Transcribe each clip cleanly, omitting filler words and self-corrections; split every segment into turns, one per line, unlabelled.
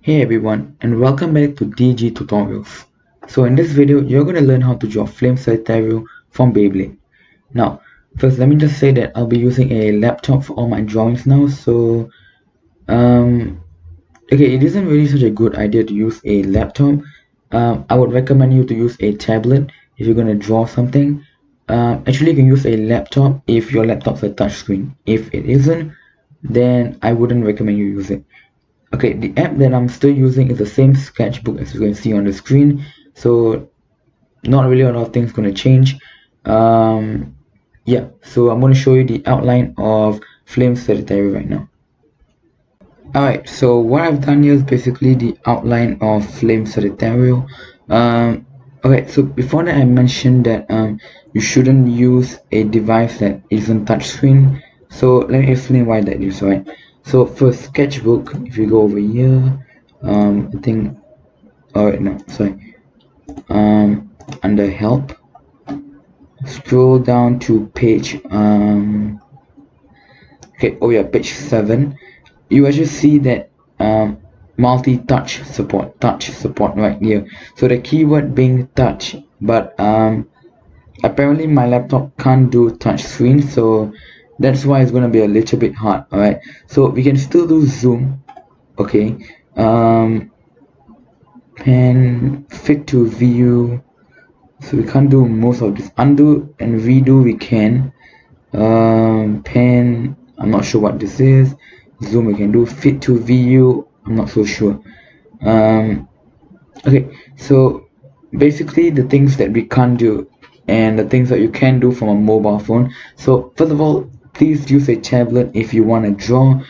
Hey everyone, and welcome back to DG Tutorials. So in this video, you're going to learn how to draw Flame Sagittario from Beyblade. Now, first let me just say that I'll be using a laptop for all my drawings now, so okay, it isn't really such a good idea to use a laptop. I would recommend you to use a tablet if you're going to draw something. Actually, you can use a laptop if your laptop's a touchscreen. If it isn't, then I wouldn't recommend you use it. Okay, the app that I'm still using is the same sketchbook as you can see on the screen, so not really a lot of things going to change. Yeah, so I'm going to show you the outline of Flame Sagittario right now. Alright, so what I've done here is basically the outline of Flame Sagittario. Okay, so before that I mentioned that you shouldn't use a device that isn't touchscreen. So let me explain why that is, right? So for sketchbook, if you go over here, I think, alright, no, sorry, under help, scroll down to page, okay, oh yeah, page 7, you actually see that multi-touch support, right here. So the keyword being touch, but apparently my laptop can't do touch screen, so that's why it's going to be a little bit hard. Alright, so we can still do zoom, okay, pen fit to view, so we can't do most of this. Undo and redo we can. Pen, I'm not sure what this is. Zoom we can do. Fit to view, I'm not so sure. Okay, so basically the things that we can't do and the things that you can do from a mobile phone. So first of all, please use a tablet if you want to draw.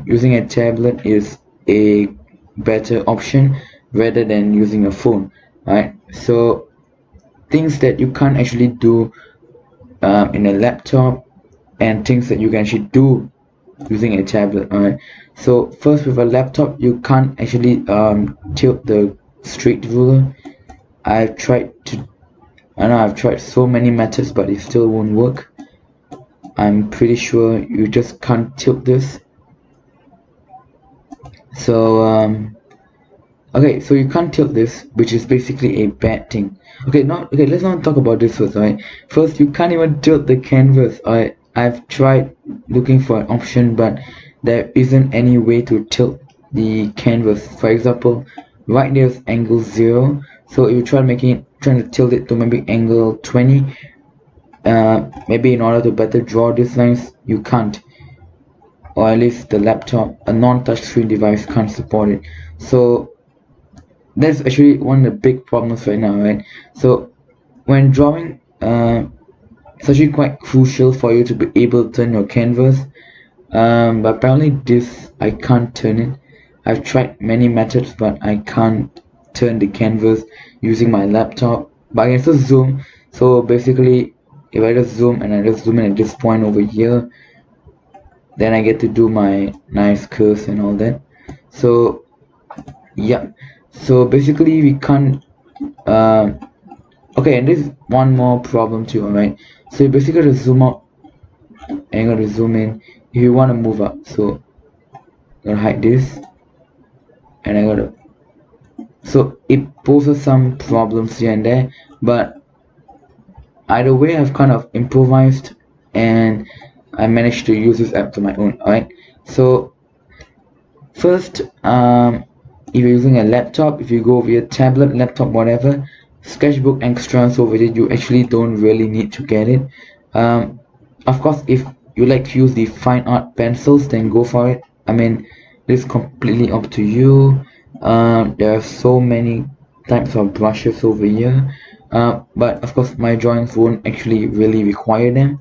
Using a tablet is a better option rather than using a phone. Right, so things that you can't actually do in a laptop and things that you can actually do using a tablet. Alright, so first, with a laptop you can't actually tilt the straight ruler. I know I've tried so many methods, but it still won't work. I'm pretty sure you just can't tilt this. So okay, so you can't tilt this, which is basically a bad thing. Okay, let's not talk about this first. Alright, first, you can't even tilt the canvas. Alright, I've tried looking for an option, but there isn't any way to tilt the canvas. For example, right there's angle 0, so if you trying to tilt it to maybe angle 20, maybe in order to better draw these lines, you can't, or at least the laptop, a non-touchscreen device, can't support it. So that's actually one of the big problems right now, right? So when drawing, it's actually quite crucial for you to be able to turn your canvas, but apparently this, I can't turn it. I've tried many methods, but I can't turn the canvas using my laptop, but I can still zoom. So basically, if I just zoom and I just zoom in at this point over here, then I get to do my nice curves and all that. So yeah, so basically we can't okay, and there's one more problem too. Alright, so you basically gotta zoom out and you gotta zoom in if you want to move up. So I'm gonna hide this, and I gotta, so it poses some problems here and there, but either way I've kind of improvised and I managed to use this app to my own. Alright, so first, if you're using a laptop, if you go via tablet, laptop, whatever, sketchbook extras over there, you actually don't really need to get it. Of course, if you like to use the fine art pencils, then go for it. I mean, it's completely up to you. There are so many types of brushes over here, but of course my drawings won't actually really require them.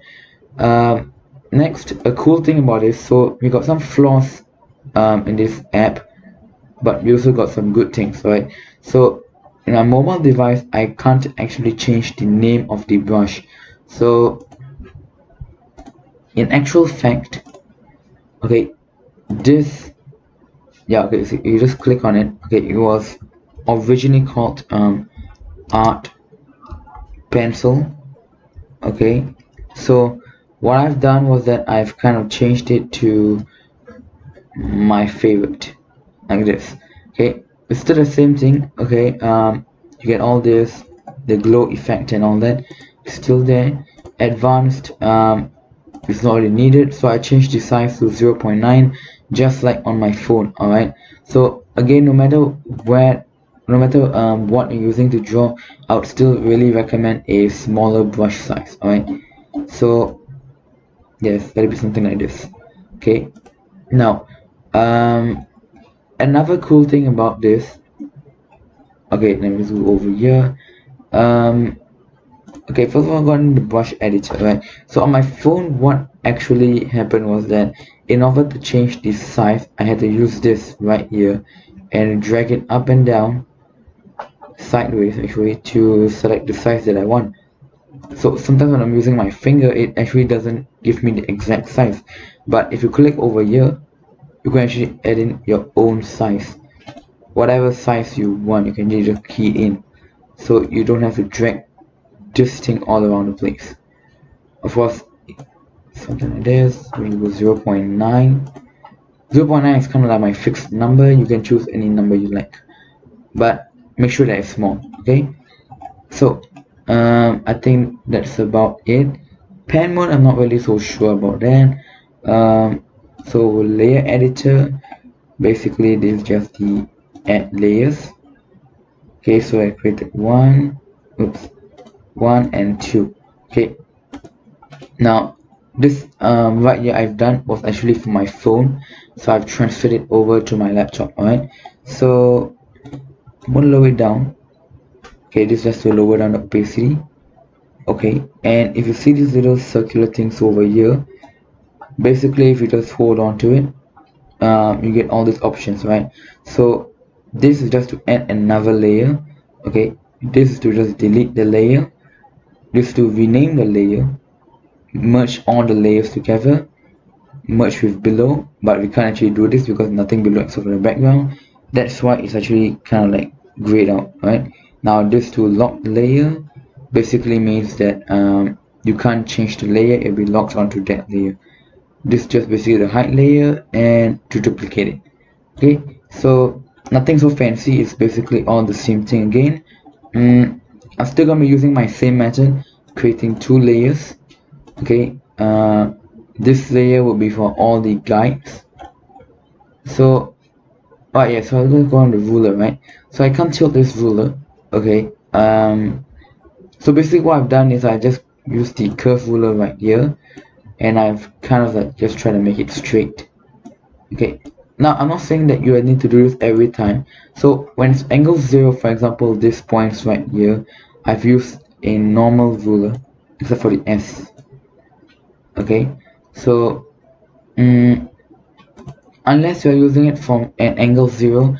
Next, a cool thing about this, so we got some flaws in this app, but we also got some good things, right? So in a mobile device, I can't actually change the name of the brush. So in actual fact, okay, this, yeah, okay, so you just click on it. Okay, it was originally called art pencil. Okay, so what I've done was that I've kind of changed it to my favorite, like this. Okay, it's still the same thing. Okay, you get all this, the glow effect and all that, still there. Advanced, it's not really needed, so I changed the size to 0.9, just like on my phone. Alright, so again, no matter what you're using to draw, I would still really recommend a smaller brush size. Alright, so yes, that'll be something like this. Okay, now another cool thing about this, okay, let me zoom over here. Okay, first of all, I got in the brush editor, right? So on my phone, what actually happened was that in order to change the size, I had to use this right here and drag it up and down, sideways actually, to select the size that I want. So sometimes when I'm using my finger, it actually doesn't give me the exact size. But if you click over here, you can actually add in your own size. Whatever size you want, you can just key in. So you don't have to drag this thing all around the place. Of course, something like this, we go 0.9. 0.9 is kind of like my fixed number. You can choose any number you like, but make sure that it's small. Okay, so I think that's about it. Pen mode, I'm not really so sure about that. So layer editor, basically this is just the add layers. Okay, so I created one and two. Okay, now this right here I've done was actually for my phone, so I've transferred it over to my laptop. Alright, so I'm gonna lower it down. Okay, this is just to lower down the opacity. Okay, and if you see these little circular things over here, basically if you just hold on to it, you get all these options, right? So this is just to add another layer. Okay, this is to just delete the layer, this is to rename the layer, merge all the layers together, merge with below, but we can't actually do this because nothing below except for the background. That's why it's actually kind of like grayed out, right? Now this to lock layer basically means that you can't change the layer, it'll be locked onto that layer. This is just basically the height layer and to duplicate it. Okay, so nothing so fancy, it's basically all the same thing again. I'm still gonna be using my same method, creating two layers. Okay, this layer will be for all the guides. So yeah, so I'm gonna go on the ruler, right? So I can't tilt this ruler. Okay, so basically what I've done is I just used the curve ruler right here, and I've kind of like just try to make it straight. Okay, now I'm not saying that you need to do this every time. So when it's angle 0, for example, this points right here, I've used a normal ruler except for the S. Okay, so unless you're using it from an angle 0,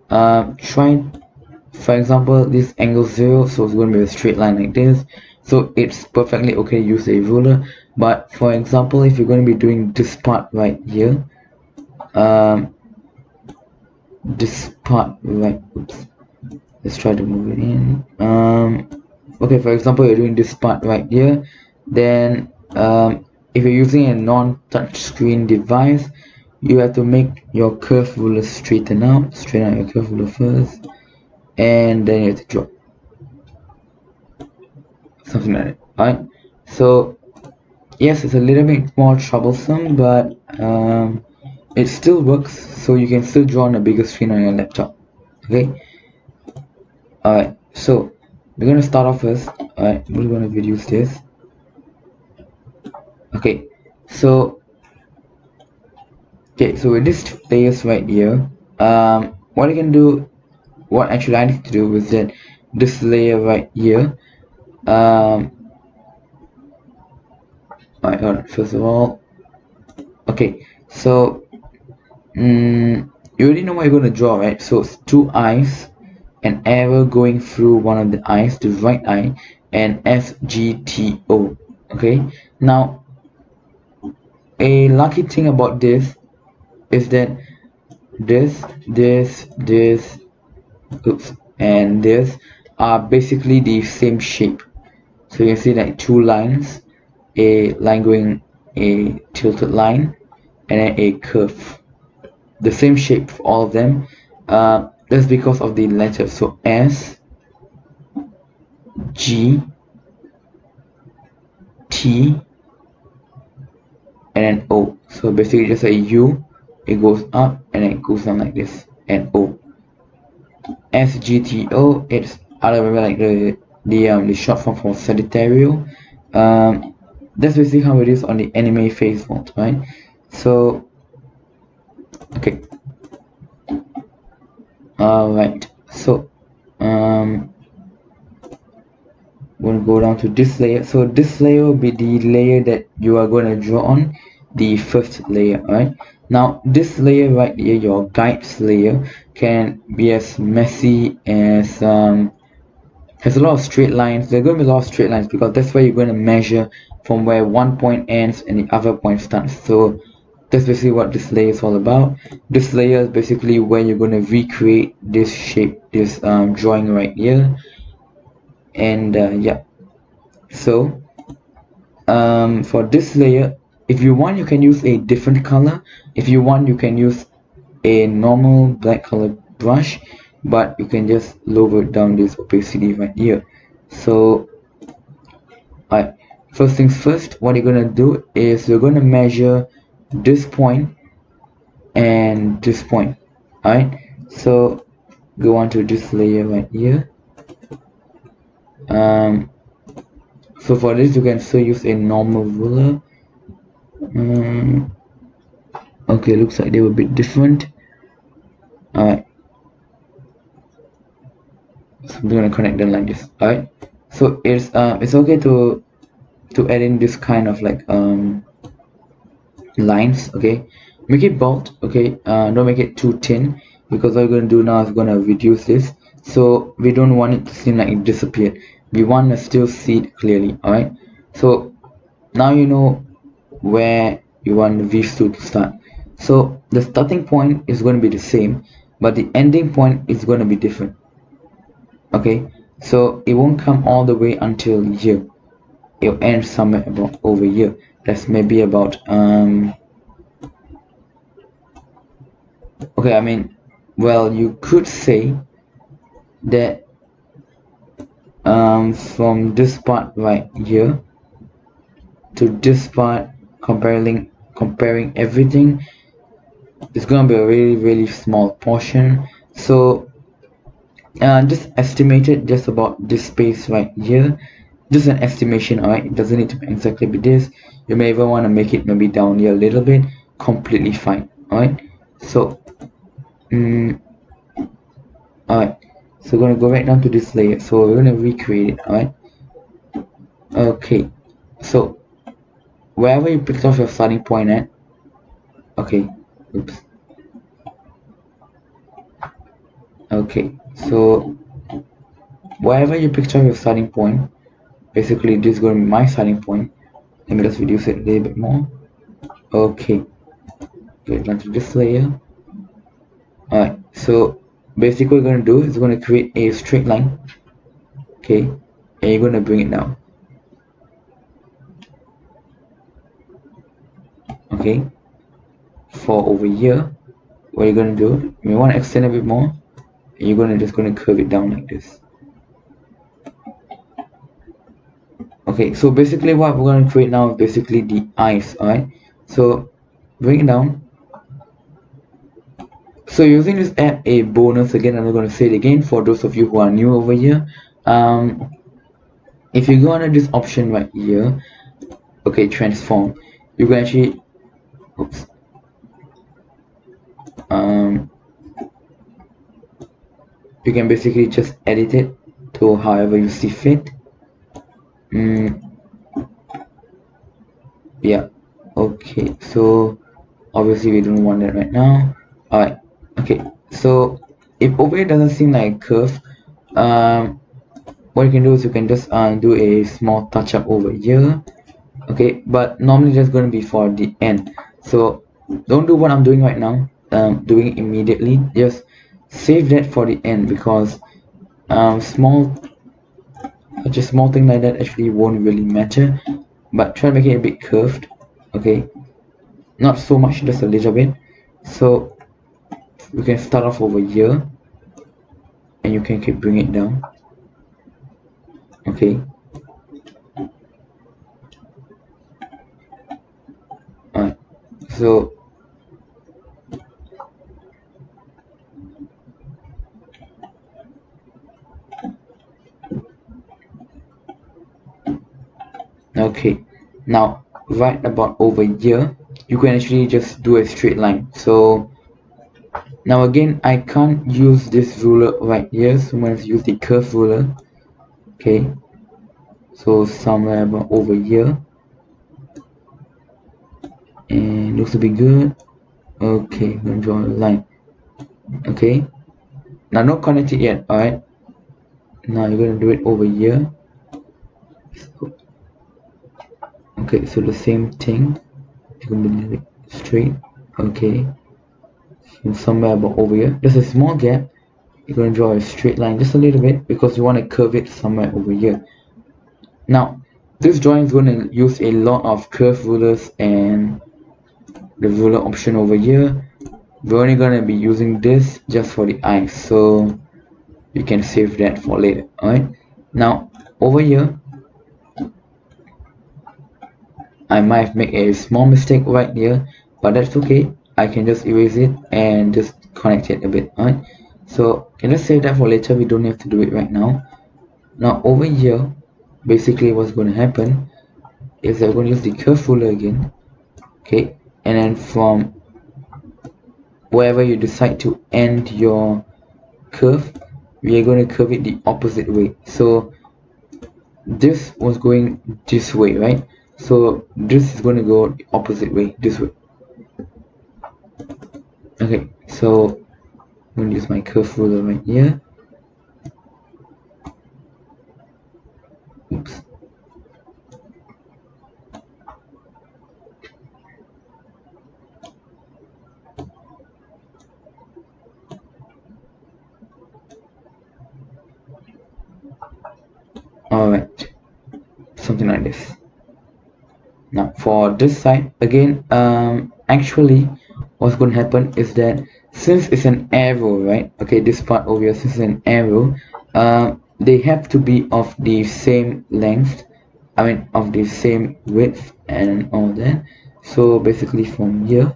try, for example, this angle 0, so it's going to be a straight line like this, so it's perfectly okay to use a ruler. But for example, if you're going to be doing this part right here, this part right, oops, let's try to move it in. Okay, for example, you're doing this part right here, then if you're using a non-touch screen device, you have to make your curve ruler straighten out your curve ruler first, and then you have to drop something like that. Alright, so yes, it's a little bit more troublesome, but it still works, so you can still draw on a bigger screen on your laptop. Okay, alright, so we're gonna start off first. Alright, we're gonna reduce this. Okay, so with these layers right here, what actually I need to do is that this layer right here, alright, first of all, okay, so you already know what you're going to draw, right? So it's two eyes, an arrow going through one of the eyes, the right eye, and SGTO. Okay, now a lucky thing about this is that this oops, and this are basically the same shape. So you can see like two lines, a line going a tilted line, and then a curve, the same shape for all of them. That's because of the letters. So S, G, T, and then O. So basically just a U, it goes up and then it goes down like this, and O. SGTO, it's I don't remember like the short form for Sagittario. That's basically how it is on the anime face font, right? So okay. Alright, so I'm gonna go down to this layer. So this layer will be the layer that you are gonna draw on, the first layer. Alright, now this layer right here, your guides layer, can be as messy as has a lot of straight lines. There are going to be a lot of straight lines because that's where you're going to measure from where one point ends and the other point starts. So that's basically what this layer is all about. This layer is basically where you're going to recreate this shape, this drawing right here. And yeah, so for this layer, if you want, you can use a different color. If you want, you can use a normal black color brush, but you can just lower down this opacity right here. So alright, first things first, what you're gonna do is you're gonna measure this point and this point. Alright, so go on to this layer right here. So for this you can still use a normal ruler. Okay, looks like they were a bit different. Alright, so I'm gonna connect them like this. Alright, so it's okay to add in this kind of like lines. Okay, make it bold. Okay, don't make it too thin, because what you're gonna do now is gonna reduce this, so we don't want it to seem like it disappeared. We want to still see it clearly. Alright, so now you know where you want these two to start. So the starting point is going to be the same, but the ending point is going to be different. Okay, so it won't come all the way until here. It'll end somewhere about over here. That's maybe about okay, I mean, well, you could say that from this part right here to this part, comparing everything, it's gonna be a really small portion. So just estimate it just about this space right here. Just an estimation. Alright, it doesn't need to exactly be this. You may even want to make it maybe down here a little bit. Completely fine. Alright, so alright, so we're gonna go right down to this layer. So we're gonna recreate it. Alright, okay, so wherever you picked off your starting point at, okay, oops, okay, so wherever you picked off your starting point, basically this is going to be my starting point. Let me just reduce it a little bit more. Okay, get down to this layer. Alright, so basically what we're going to do is we're going to create a straight line. Okay, and you're going to bring it down. Okay, for over here, what you're going to do, you want to extend a bit more, and you're going to just curve it down like this. Okay, so basically what we're going to create now is basically the eyes. Alright, so bring it down. So using this app, a bonus, again, I'm not going to say it again for those of you who are new over here. If you go under this option right here, okay, transform, you can actually, oops, you can basically just edit it to however you see fit. Yeah, okay, so obviously we don't want that right now. Alright, okay, so if over here doesn't seem like a curve, what you can do is you can just do a small touch up over here. Okay, but normally that's going to be for the end, so don't do what I'm doing right now, doing it immediately. Just save that for the end, because such a small thing like that actually won't really matter, but try to make it a bit curved. Okay, not so much, just a little bit. So we can start off over here. and you can keep bring it down. Okay, alright, so okay, now right about over here you can actually just do a straight line. So now again, I can't use this ruler right here, so I'm going to use the curve ruler. Okay, so somewhere about over here, and looks to be good. Okay, I'm going to draw a line. Okay, now not connected yet. Alright, now you're going to do it over here. Okay, so the same thing, you're going to do it straight. Okay, so somewhere about over here, there's a small gap. You're going to draw a straight line just a little bit because you want to curve it somewhere over here. Now this drawing is going to use a lot of curve rulers and the ruler option over here. We're only going to be using this just for the eyes, so you can save that for later. Alright, now over here I might have made a small mistake right here, but that's okay. I can just erase it and just connect it a bit. Alright, so can just save that for later. We don't have to do it right now. Now over here, basically what's going to happen is I'm going to use the curve ruler again. Okay, and then from wherever you decide to end your curve, we are going to curve it the opposite way. So this was going this way, right? So this is going to go the opposite way, this way. Okay, so I'm going to use my curve ruler right here. Oops. Alright, something like this. Now for this side again, actually what's going to happen is that since it's an arrow, right? Okay, this part over here, since it's an arrow, they have to be of the same length, I mean of the same width and all that. So basically from here,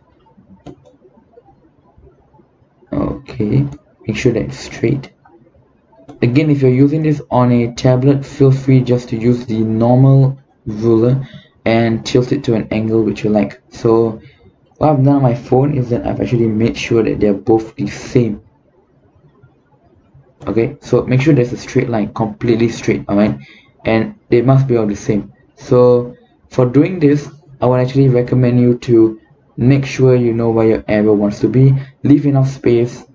okay, make sure that it's straight. Again, if you're using this on a tablet, feel free just to use the normal ruler and tilt it to an angle which you like. So what I've done on my phone is that I've actually made sure that they're both the same. Okay, so make sure there's a straight line, completely straight, alright, and they must be all the same. So for doing this, I would actually recommend you to make sure you know where your arrow wants to be. Leave enough space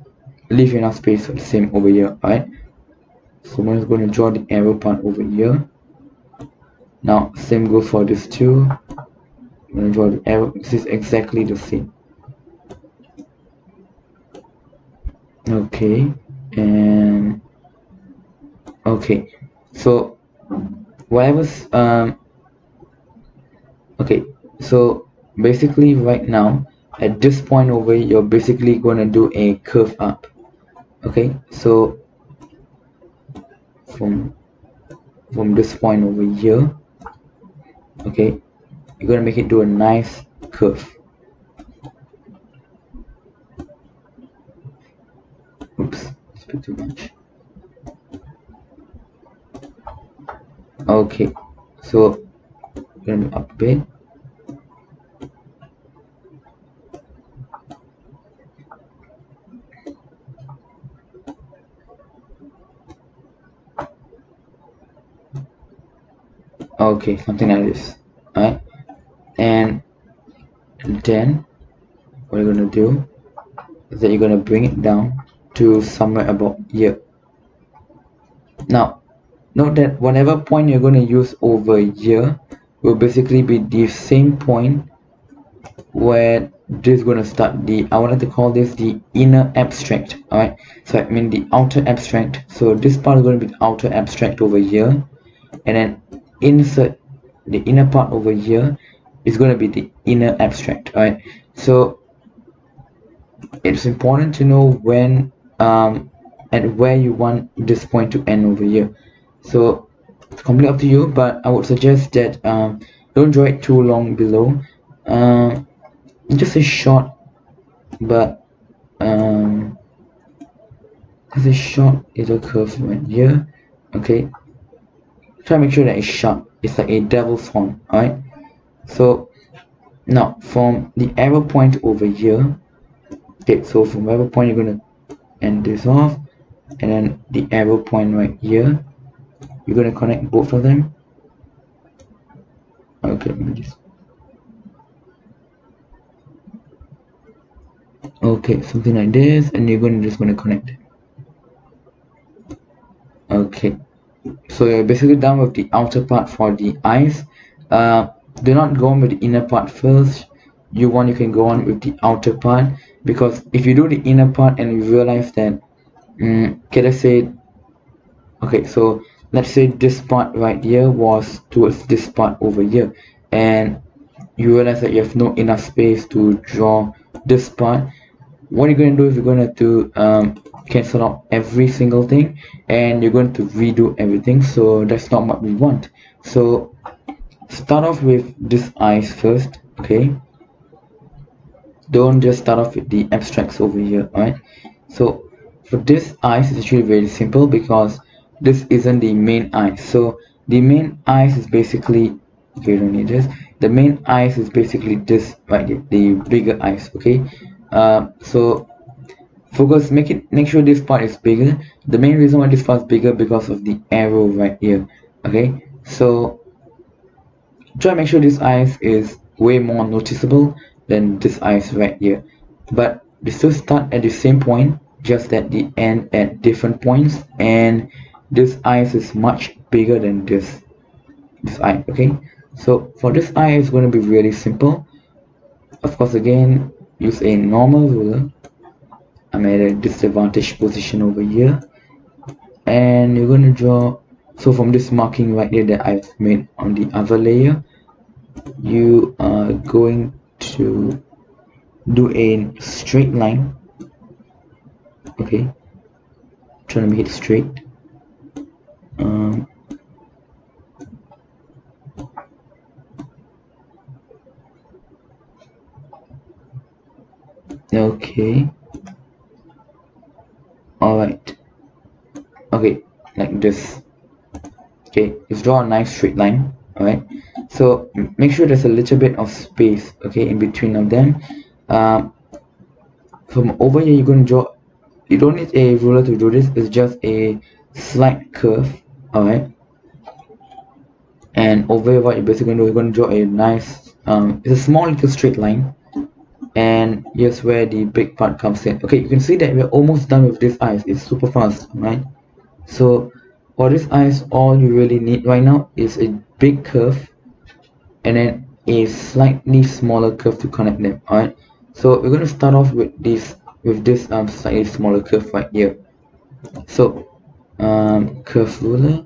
for the same over here. Alright, so I'm just going to draw the arrow part over here. Now same goes for this too. I'm going to draw the arrow. This is exactly the same. Okay, and okay, so whatever's okay, so basically right now at this point over here, you're basically going to do a curve up. Okay, so from this point over here, okay, you're going to make it do a nice curve. Oops, it's a bit too much. Okay, so going to be up a bit. Okay, something like this. Alright, and then what you're going to do is that you're going to bring it down to somewhere about here. Now note that whatever point you're going to use over here will basically be the same point where this is going to start. I wanted to call this the inner abstract. Alright, so I mean the outer abstract. So this part is going to be the outer abstract over here, and then insert the inner part over here is going to be the inner abstract. Alright, so it's important to know when at where you want this point to end over here. So it's completely up to you, but I would suggest that don't draw it too long below. Just a short, but just a short little curve right here. Okay, try to make sure that it's sharp. It's like a devil's horn. Alright, so now from the arrow point over here, okay, so from arrow point you're gonna end this off, and then the arrow point right here, you're gonna connect both of them. Okay, let me just, okay, something like this, and you're just gonna connect it. Okay, so you're basically done with the outer part for the eyes. Do not go on with the inner part first. You can go on with the outer part, because if you do the inner part and you realize that okay, let's say, okay, so let's say this part right here was towards this part over here, and you realize that you have no enough space to draw this part. What you're going to do is you're going to cancel out every single thing, and you're going to redo everything. So that's not what we want. So start off with this eyes first. Okay, don't just start off with the abstracts over here. Alright, so for this eyes it's actually very simple, because this isn't the main eyes. So the main eyes is basically, okay, you don't need this. The main eyes is basically this right here, the bigger eyes. Okay, so focus, make sure this part is bigger. The main reason why this part is bigger because of the arrow right here. Okay, so try to make sure this eyes is way more noticeable than this eyes right here, but they still start at the same point, just at the end at different points, and this eyes is much bigger than this eye. Okay, so for this eye it's going to be really simple. Of course, again, use a normal ruler. I'm at a disadvantaged position over here, and you're going to draw. So from this marking right here that I've made on the other layer, you are going to do a straight line. Okay, trying to make it straight. Okay, alright, okay, like this. Okay, just draw a nice straight line. Alright, so make sure there's a little bit of space, okay, in between of them. From over here you're going to draw, you don't need a ruler to do this, it's just a slight curve. Alright, and over here what you're basically going to do, you're going to draw a nice it's a small little straight line, and here's where the big part comes in. Okay, you can see that we're almost done with this eyes. It's super fast, right? So for this eyes, all you really need right now is a big curve and then a slightly smaller curve to connect them. Alright, so we're going to start off with this slightly smaller curve right here. So curve ruler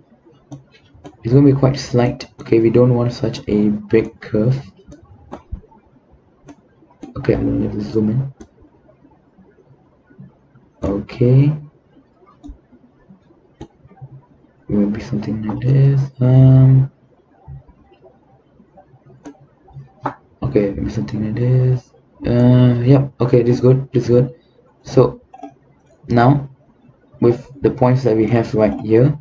is going to be quite slight. Okay, we don't want such a big curve. Okay, I'm going to zoom in. Okay, it will be something like this. Okay, maybe something like this. Yeah, okay, this is good. So now with the points that we have right here,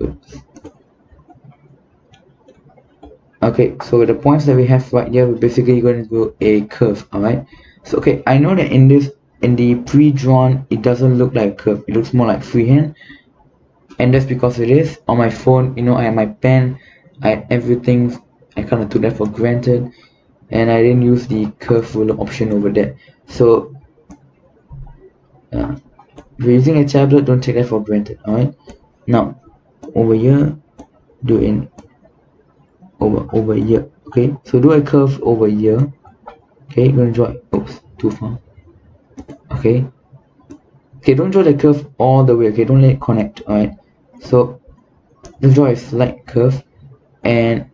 oops. Okay, so with the points that we have right here, we're basically going to do a curve. Alright, so okay, I know that in the pre-drawn it doesn't look like a curve, it looks more like freehand, and that's because it is. On my phone, you know, I have my pen, I have everything, I kind of took that for granted, and I didn't use the curve ruler option over there. So if you're using a tablet, don't take that for granted. Alright, now over here, do in over here. Okay, so do a curve over here. Okay, you're gonna draw, oops, too far. Okay, don't draw the curve all the way. Okay, don't let it connect. Alright, so just draw a slight curve, and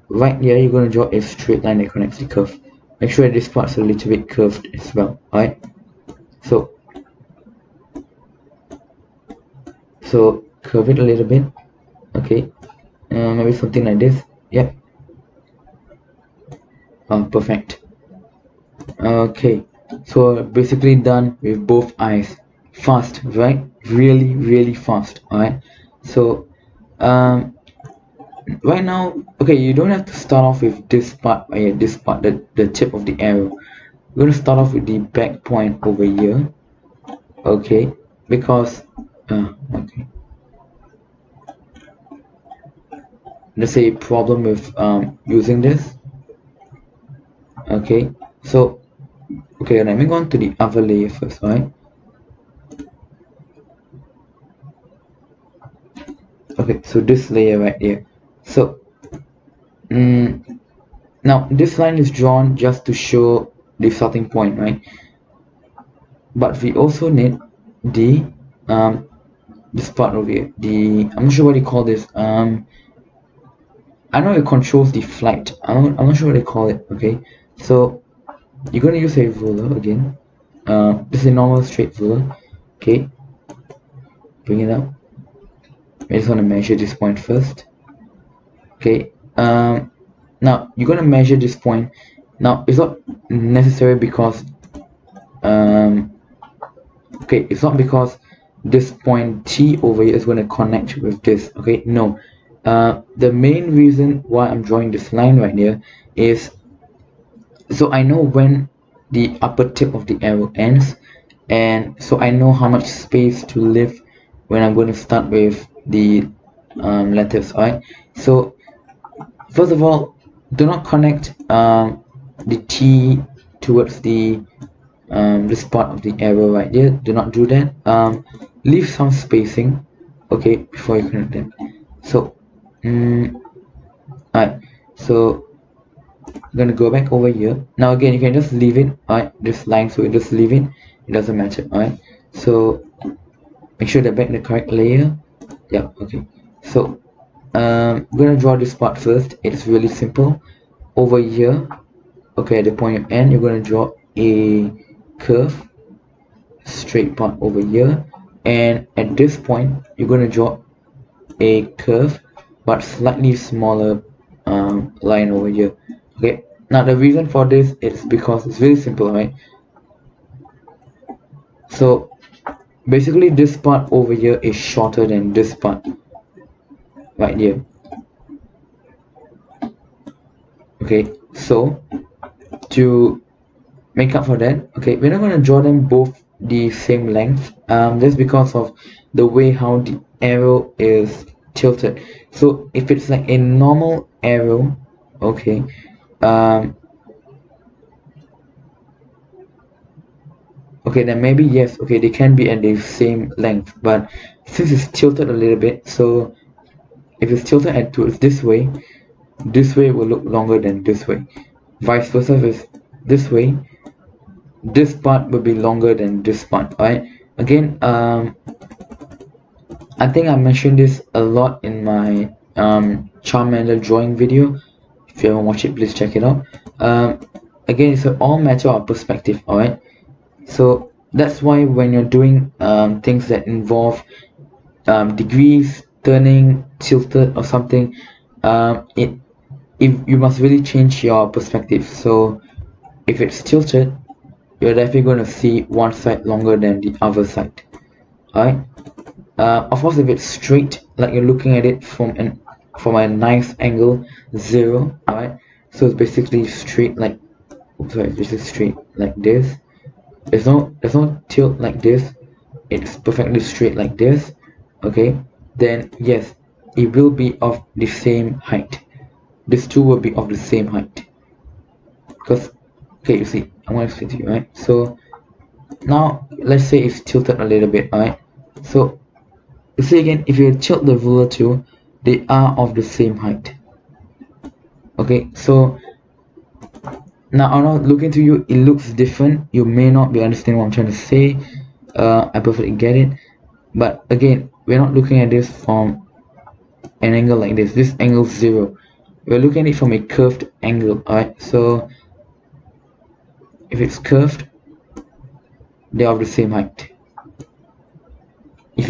right here you're going to draw a straight line that connects the curve. Make sure that this part's a little bit curved as well. Alright, so So curve it a little bit. Okay, maybe something like this. Yep. Perfect. Okay, so basically done with both eyes. Fast, right? Really fast. Alright. So right now, okay, you don't have to start off with this part right here, this part, the tip of the arrow. We're gonna start off with the back point over here. Okay, because okay, let's say a problem with using this. Okay, so okay, let me go on to the other layer first, right? Okay, so this layer right here. So now this line is drawn just to show the starting point, right? But we also need the this part over here. I'm not sure what you call this. I know it controls the flight. I'm not sure what they call it. Okay, so you're gonna use a ruler again. This is a normal straight ruler. Okay, bring it up. I just want to measure this point first. Okay. Now you're gonna measure this point. Now it's not necessary because okay, it's not because this point T over here is going to connect with this. Okay, no. The main reason why I'm drawing this line right here is so I know when the upper tip of the arrow ends, and so I know how much space to leave when I'm going to start with the letters. Alright, so first of all, do not connect the T towards the this part of the arrow right here. Do not do that. Leave some spacing, okay, before you connect them. So alright, so I'm gonna go back over here. Now again, you can just leave it, alright, this line, so you just leave it, it doesn't matter. Alright, so make sure they're back in the correct layer. Yeah, okay, so I'm gonna draw this part first. It's really simple. Over here, okay, at the point of end, you're gonna draw a curve, straight part over here, and at this point you're going to draw a curve but slightly smaller line over here. Okay, now the reason for this is because it's very simple, right? So basically this part over here is shorter than this part right here. Okay, so to make up for that, okay, we're not going to draw them both the same length, just because of the way how the arrow is tilted. So if it's like a normal arrow, okay, okay, then maybe yes, okay, they can be at the same length, but since it's tilted a little bit, so if it's tilted at towards this way will look longer than this way. Vice versa, if it's this way, this part will be longer than this part. Alright, again, I think I mentioned this a lot in my Charmander drawing video. If you haven't watched it, please check it out. Again, it's all matter of perspective. Alright, so that's why when you're doing things that involve degrees, turning, tilted or something, if you must really change your perspective. So if it's tilted, you're definitely going to see one side longer than the other side. Alright, of course if it's straight, like you're looking at it from a nice angle, 0. Alright, so it's basically straight, like, sorry, this is straight like this. There's no tilt like this, it's perfectly straight like this. Okay, then yes, it will be of the same height. These two will be of the same height, because okay, you see, I'm going to explain to you, right? So now let's say it's tilted a little bit. Alright, so you see again, if you tilt the ruler too, they are of the same height. Okay, so now I'm not looking to you, it looks different, you may not be understanding what I'm trying to say. I perfectly get it, but again, we're not looking at this from an angle like this angle 0, we're looking at it from a curved angle. Alright, so if it's curved, they're of the same height. If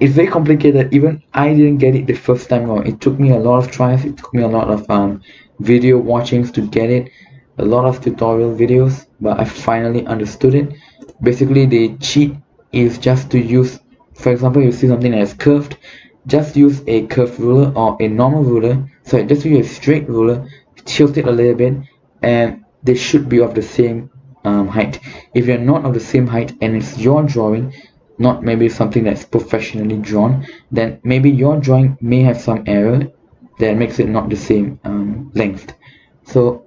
it's very complicated. Even I didn't get it the first time around. It took me a lot of tries. It took me a lot of video watchings to get it, a lot of tutorial videos, but I finally understood it. Basically, the cheat is just to use, for example, you see something that is curved, just use a curved ruler or a normal ruler. So just use a straight ruler, tilt it a little bit, and they should be of the same height. If you're not of the same height and it's your drawing, not maybe something that's professionally drawn, then maybe your drawing may have some error that makes it not the same length. So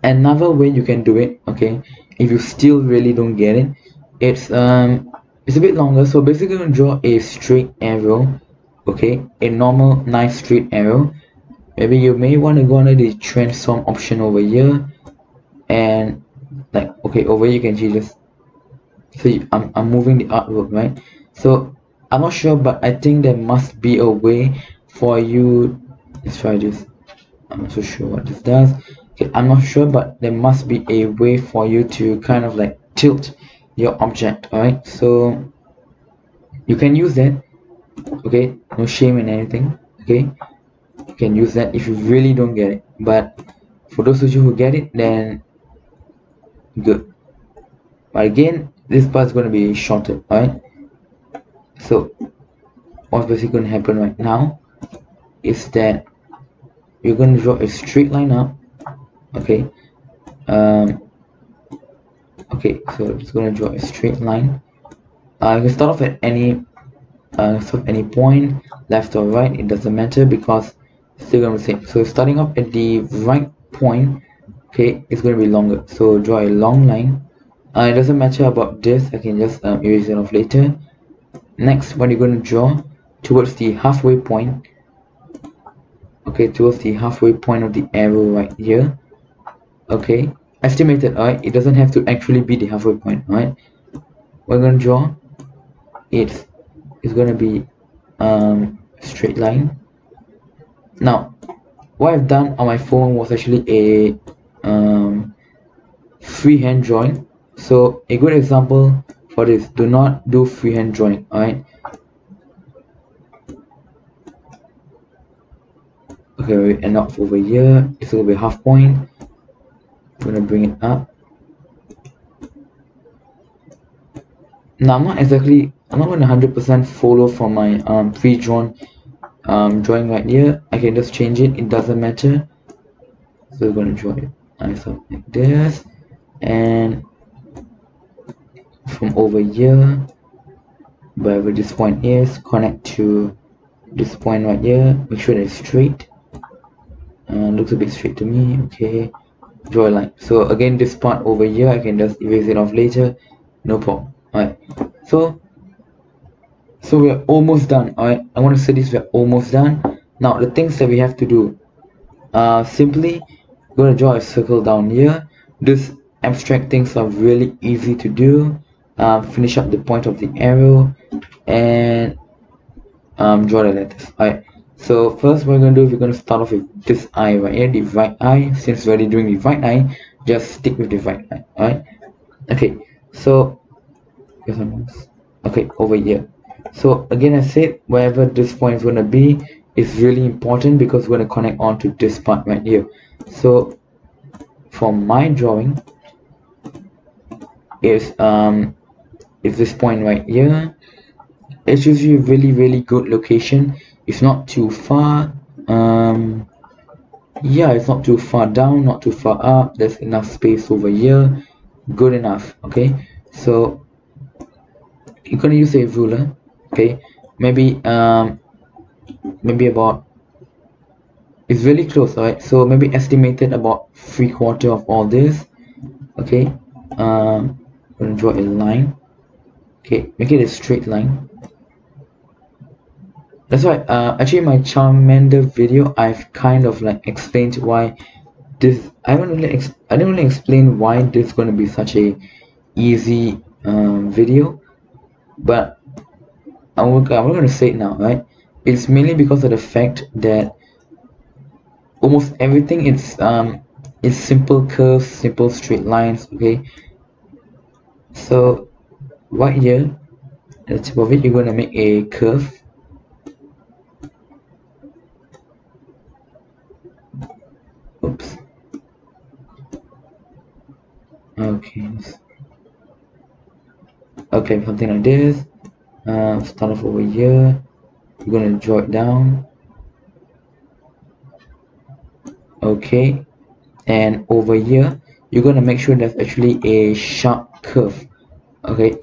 another way you can do it, okay, if you still really don't get it, it's a bit longer. So basically you can draw a straight arrow, okay, a normal nice straight arrow. Maybe you may want to go under the transform option over here, and like, okay, over here you can see just see I'm moving the artwork, right? So I'm not sure, but I think there must be a way for you. Let's try this. I'm not so sure what this does. Okay, I'm not sure, but there must be a way for you to kind of like tilt your object. Alright, so you can use that. Okay, no shame in anything. Okay, you can use that if you really don't get it, but for those of you who get it, then good. But again, this part is going to be shorter. Alright, so what's basically going to happen right now is that you're going to draw a straight line up. Okay, okay, so it's going to draw a straight line. You can start off at any point, left or right, it doesn't matter, because it's still going to be the same. So starting off at the right point, okay, it's going to be longer, so draw a long line. It doesn't matter about this, I can just erase it off later. Next, what you're going to draw towards the halfway point, okay, towards the halfway point of the arrow right here. Okay, estimated. Alright, it doesn't have to actually be the halfway point. Alright, we're going to draw it's going to be straight line. Now what I've done on my phone was actually a freehand drawing. So a good example for this, do not do freehand drawing. Alright, okay, we end up over here. It's going to be half point. I'm going to bring it up. Now I'm not going to 100% follow from my pre-drawn drawing right here. I can just change it, it doesn't matter. So we're going to draw it nice up like this, and from over here, wherever this point is, connect to this point right here. Make sure that it's straight. Looks a bit straight to me. Okay, draw a line. So again, this part over here, I can just erase it off later, no problem. Alright, so we're almost done. Alright, I want to say this, we're almost done. Now the things that we have to do, simply going to draw a circle down here. This abstract things are really easy to do. Finish up the point of the arrow and draw the letters. Alright, so first what we're going to do is we're going to start off with this eye right here, the right eye. Since we're already doing the right eye, just stick with the right eye. Alright, okay, so okay, over here. So again, I said wherever this point is going to be is really important, because we're going to connect on to this part right here. So for my drawing is this point right here. It's usually a really good location. It's not too far. Yeah, it's not too far down, not too far up. There's enough space over here, good enough. Okay, so you're gonna use a ruler. Okay, maybe about, it's really close. Alright, so maybe estimated about 3/4 of all this. Okay, I'm gonna draw a line. Okay, make it a straight line. That's why actually my Charmander video, I've kind of like explained why this, I didn't really explain why this is going to be such a easy video, but I'm going to say it now, right? It's mainly because of the fact that almost everything is simple curves, simple straight lines. Okay, so right here, at the tip of it, you're going to make a curve. Oops. Okay. Okay, something like this. Start off over here. You're going to draw it down. Okay. And over here, you're going to make sure there's actually a sharp curve. Okay.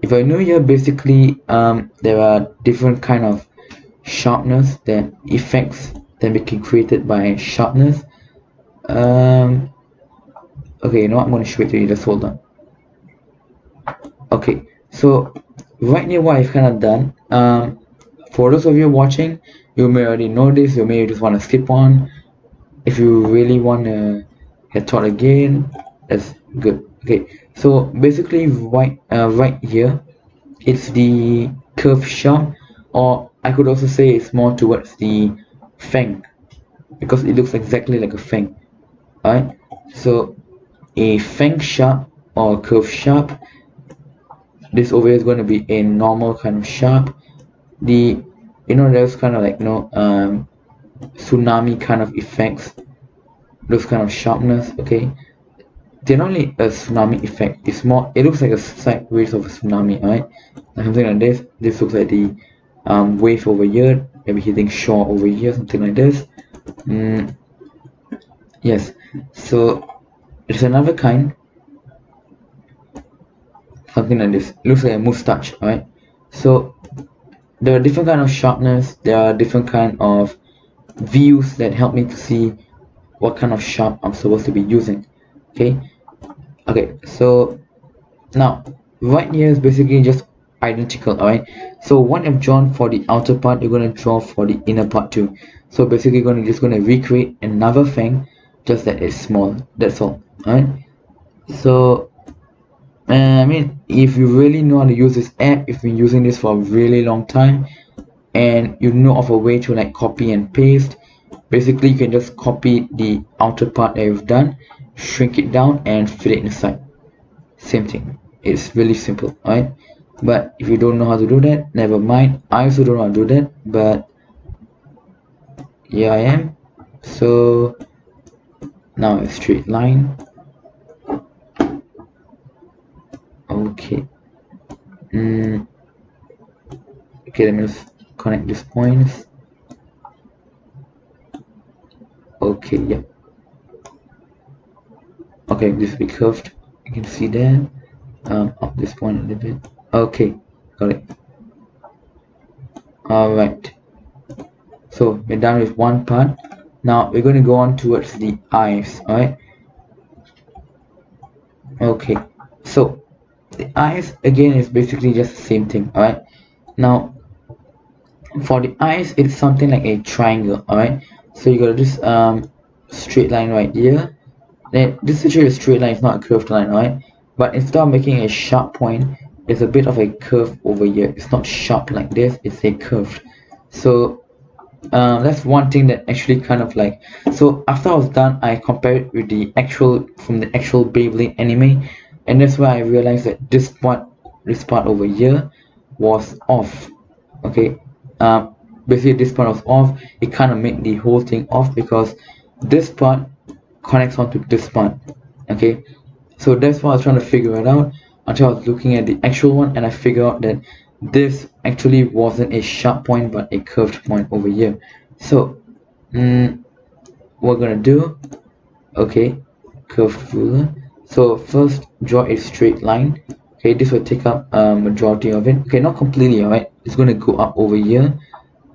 If I know here, basically, there are different kind of sharpness, that effects that be created by sharpness. Okay, you know what, I'm going to show it to you. Just hold on. Okay, so right here what I've kind of done, for those of you watching, you may already know this, you may just want to skip on. If you really want to get taught again, that's good. Okay, so basically right here, it's the curve sharp, or I could also say it's more towards the fang, because it looks exactly like a fang. Alright, so a fang sharp or curve sharp, this over here is going to be a normal kind of sharp. The, you know, there's kind of like, you know, tsunami kind of effects, those kind of sharpness. Okay, they're not really a tsunami effect, it's more, it looks like a sideways of a tsunami. Alright, something like this. This looks like the wave over here, maybe hitting shore over here, something like this. Yes, so it's another kind, something like this. It looks like a moustache. Alright, so there are different kind of sharpness, there are different kind of views that help me to see what kind of sharp I'm supposed to be using. Okay, so now right here is basically just identical. Alright, so what I've drawn for the outer part, you're going to draw for the inner part too. So basically you're just going to recreate another thing, just that it's small, that's all. Alright, so I mean, if you really know how to use this app, if you've been using this for a really long time, and you know of a way to like copy and paste, basically you can just copy the outer part that you've done, shrink it down and fit it inside. Same thing, it's really simple. Alright, but if you don't know how to do that, never mind. I also don't know how to do that, but here I am. So now a straight line. Okay, okay, let me just connect these points. Okay, yeah. Okay, this will be curved, you can see that. Up this point a little bit. Okay, got it. Alright, so we're done with one part. Now we're going to go on towards the eyes. Alright, okay, so the eyes again is basically just the same thing. Alright, now for the eyes, it's something like a triangle. Alright, so you got this straight line right here. Then this is actually a straight line, it's not a curved line. Alright, but instead of making a sharp point, there's a bit of a curve over here. It's not sharp like this, it's a curved. So that's one thing that actually kind of like, so after I was done, I compared it with the actual, from the actual Beyblade anime, and that's why I realized that this part over here was off. Okay, basically this part was off. It kind of made the whole thing off because this part connects onto this part. Okay, so that's why I was trying to figure it out until I was looking at the actual one, and I figured out that this actually wasn't a sharp point but a curved point over here. So we're gonna do, okay, curved ruler. So first draw a straight line. Okay, this will take up majority of it. Okay, not completely. Alright, it's gonna go up over here,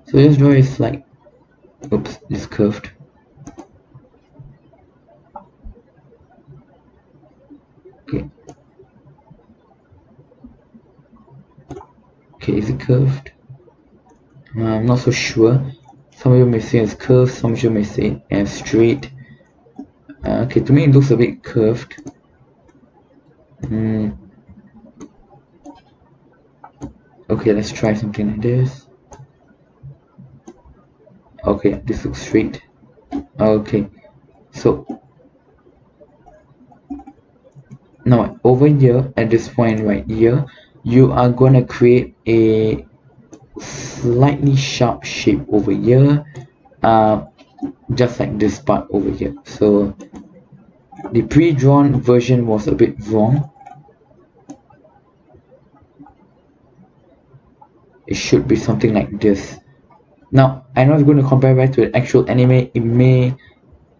so just draw it like, oops, it's curved. Okay, okay, is it curved? I'm not so sure. Some of you may say it's curved, some of you may say it's straight. Okay, to me it looks a bit curved. Okay, let's try something like this. Okay, this looks straight. Okay, so now over here at this point right here, you are gonna create a slightly sharp shape over here, just like this part over here. So the pre-drawn version was a bit wrong. It should be something like this. Now I know if you're going to compare back to an actual anime, it may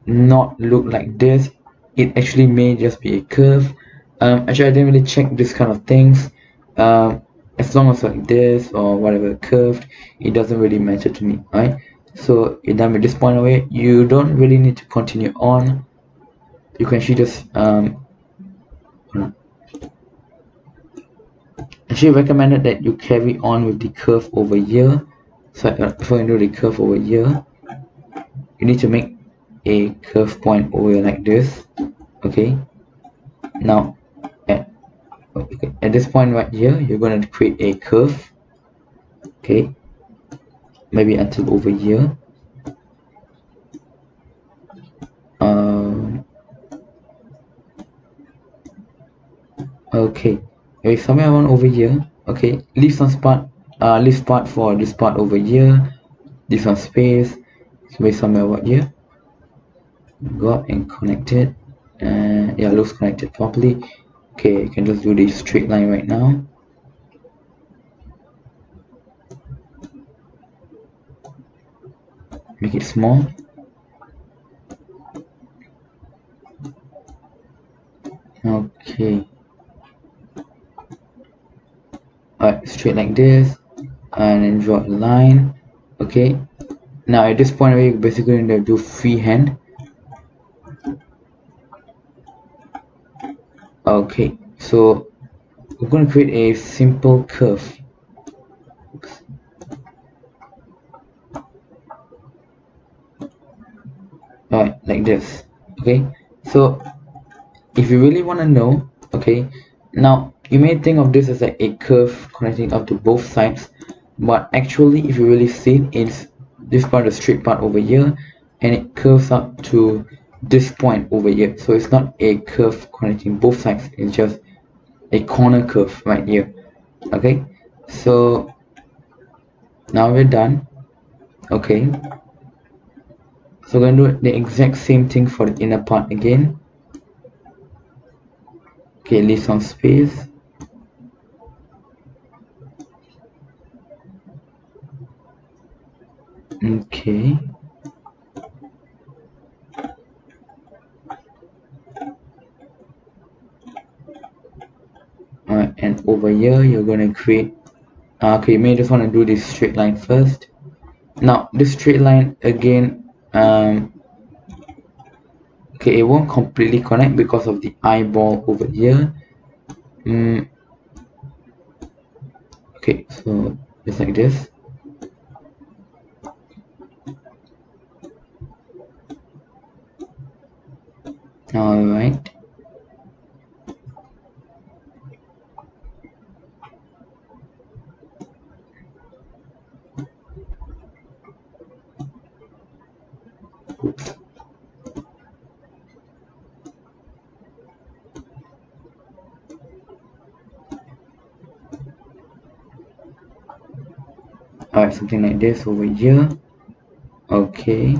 not look like this. It actually may just be a curve. Actually I didn't really check this kind of things. As long as like this or whatever curved, it doesn't really matter to me, right? So you're done with this point away. You don't really need to continue on. You can actually just actually recommended that you carry on with the curve over here. So before you do the curve over here, you need to make a curve point over here like this. Okay, now at this point right here, you're going to create a curve. Okay, maybe until over here. Okay, maybe somewhere around over here. Okay, leave some spot, leave spot for this part over here. Leave some space. So maybe somewhere over here. Go up and connect it, and yeah, looks connected properly. Okay, you can just do the straight line right now. Make it small. Okay. Alright, straight like this, and then draw a line. Okay. Now at this point, we're basically going to do freehand. Okay, so we're going to create a simple curve. Alright, like this. Okay, so if you really want to know, okay, now you may think of this as like a curve connecting up to both sides, but actually if you really see it, it's this part, the straight part over here, and it curves up to this point over here. So it's not a curve connecting both sides, it's just a corner curve right here. Okay, so now we're done. Okay, so we're going to do the exact same thing for the inner part again. Okay, leave some space. Okay, alright, and over here you're going to create okay, you may just want to do this straight line first. Now this straight line again, okay, it won't completely connect because of the eyeball over here. Okay, so just like this. Alright. Oops. Alright, something like this over here. Okay,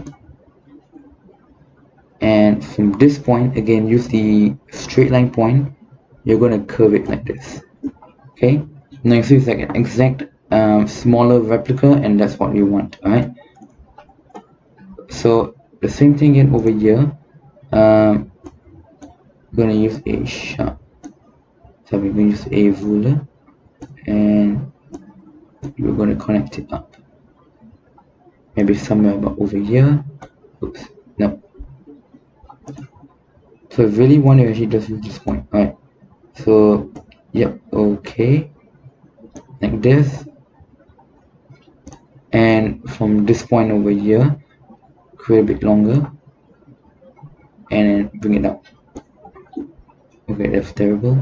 and from this point again, use the straight line point. You're going to curve it like this. Okay, now you see it's like an exact smaller replica, and that's what we want. Alright, so the same thing again over here. I'm going to use a sharp, so we're going to use a ruler, and we're going to connect it up, maybe somewhere about over here. Oops, no. So I really want to actually just use this point. Alright, so yep, okay, like this, and from this point over here, create a bit longer, and then bring it up. Okay, that's terrible.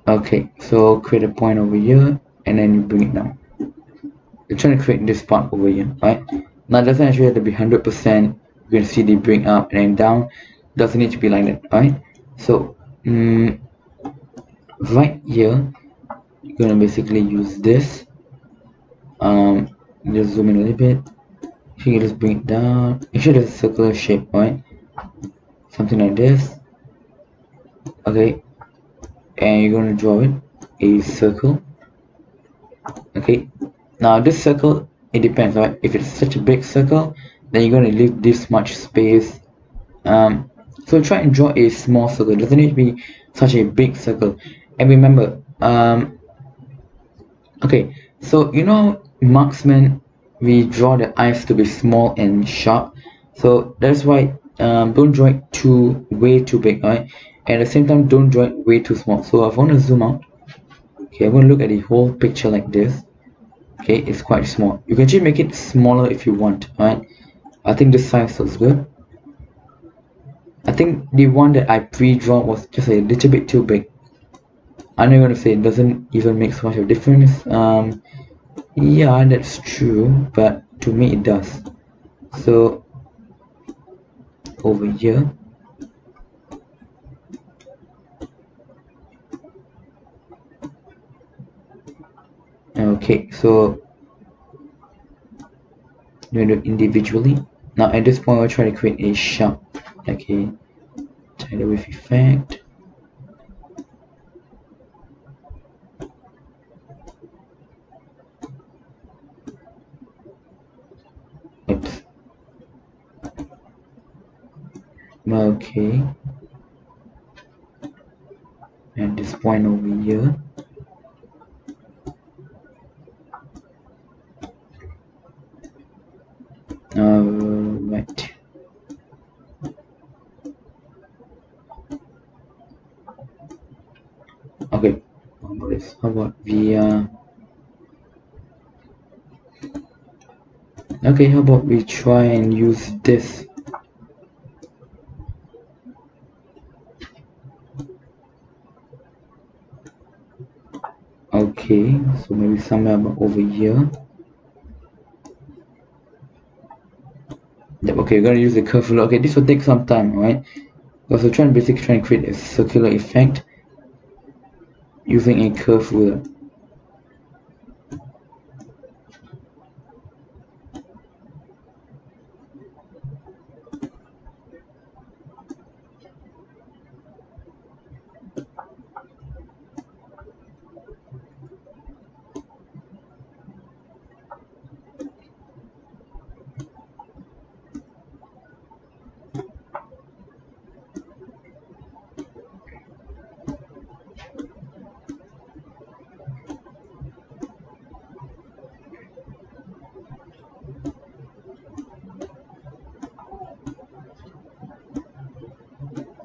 Okay, so create a point over here, and then you bring it down. You're trying to create this part over here, right? Now it doesn't actually have to be 100%. You can see the bring up and then down. Doesn't need to be like that, right? So right here, you're gonna basically use this. Just zoom in a little bit. You can just bring it down. Make sure there's a circular shape, right? Something like this. Okay, and you're gonna draw it a circle. Okay, now this circle, it depends, right? If it's such a big circle, then you're gonna leave this much space. So try and draw a small circle. It doesn't need to be such a big circle. And remember, okay, so you know marksman, we draw the eyes to be small and sharp. So that's why don't draw it way too big, right? And at the same time, don't draw it way too small. So I want to zoom out. Okay, I'm going to look at the whole picture like this. Okay, it's quite small. You can actually make it smaller if you want, right? I think this size looks good. I think the one that I pre-draw was just a little bit too big. I know you're gonna say it doesn't even make so much of a difference. Yeah, that's true, but to me it does. So over here, okay, so you do it individually. Now at this point, we'll try to create a sharp, like a tidal wave effect. Oops. Okay. And this point over here. Right. Okay. How about this? How about we okay, how about we try and use this? Okay, so maybe somewhere about over here. Yep, okay, we're gonna use the curve ruler. Okay, this will take some time, right? Because we're basically trying to create a circular effect using a curve ruler.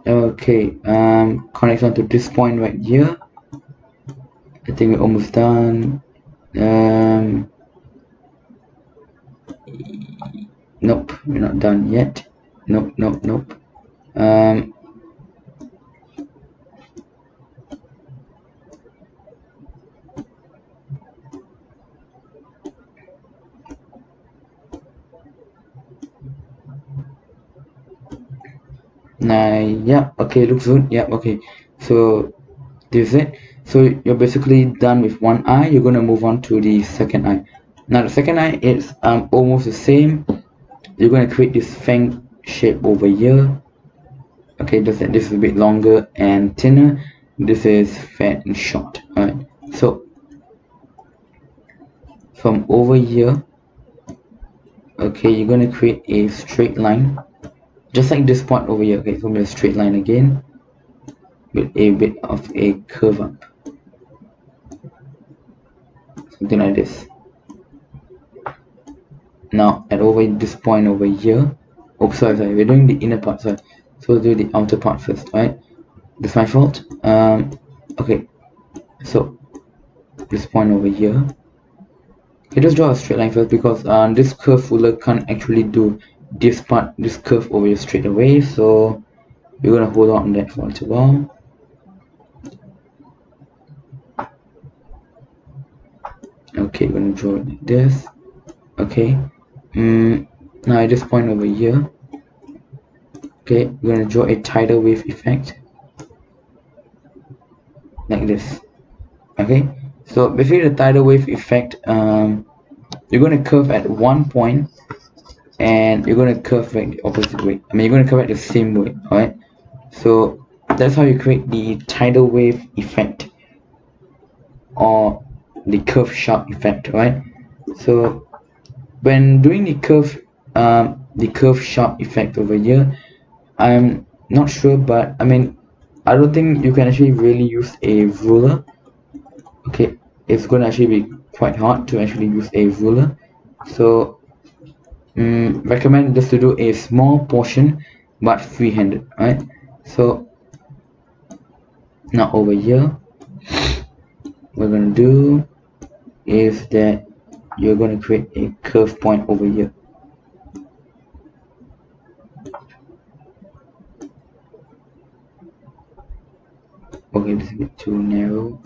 Okay, connect on to this point right here. I think we're almost done. Nope, we're not done yet. Nope, nope, nope. Yeah, okay, looks good. Yeah, okay. So this is it. So you're basically done with one eye. You're gonna move on to the second eye. Now the second eye is almost the same. You're gonna create this fang shape over here. Okay, this is a bit longer and thinner. This is fat and short. Alright. So from over here, okay, you're gonna create a straight line. Just like this point over here. Okay, so I'm gonna straight line again with a bit of a curve up. Something like this. Now at over this point over here, oh sorry, we're doing the inner part, sorry. So we'll do the outer part first, right? That's my fault. Okay, so this point over here, okay, just draw a straight line first because this curve ruler can't actually do this part, this curve over here straight away, so you're gonna hold on that for a little while. Okay, we're gonna draw it like this. Okay, now at this point over here, okay, we're gonna draw a tidal wave effect like this. Okay, So basically the tidal wave effect, you're going to curve at one point and you're going to curve back the opposite way. I mean, you're going to curve back the same way. Alright, so that's how you create the tidal wave effect or the curve sharp effect. Right, so when doing the curve sharp effect over here, I'm not sure, but I mean, I don't think you can actually really use a ruler. Okay, it's going to actually be quite hard to actually use a ruler, so recommend just to do a small portion but free-handed. Right, so now over here what we're going to do is that you're going to create a curve point over here. Okay, this is a bit too narrow.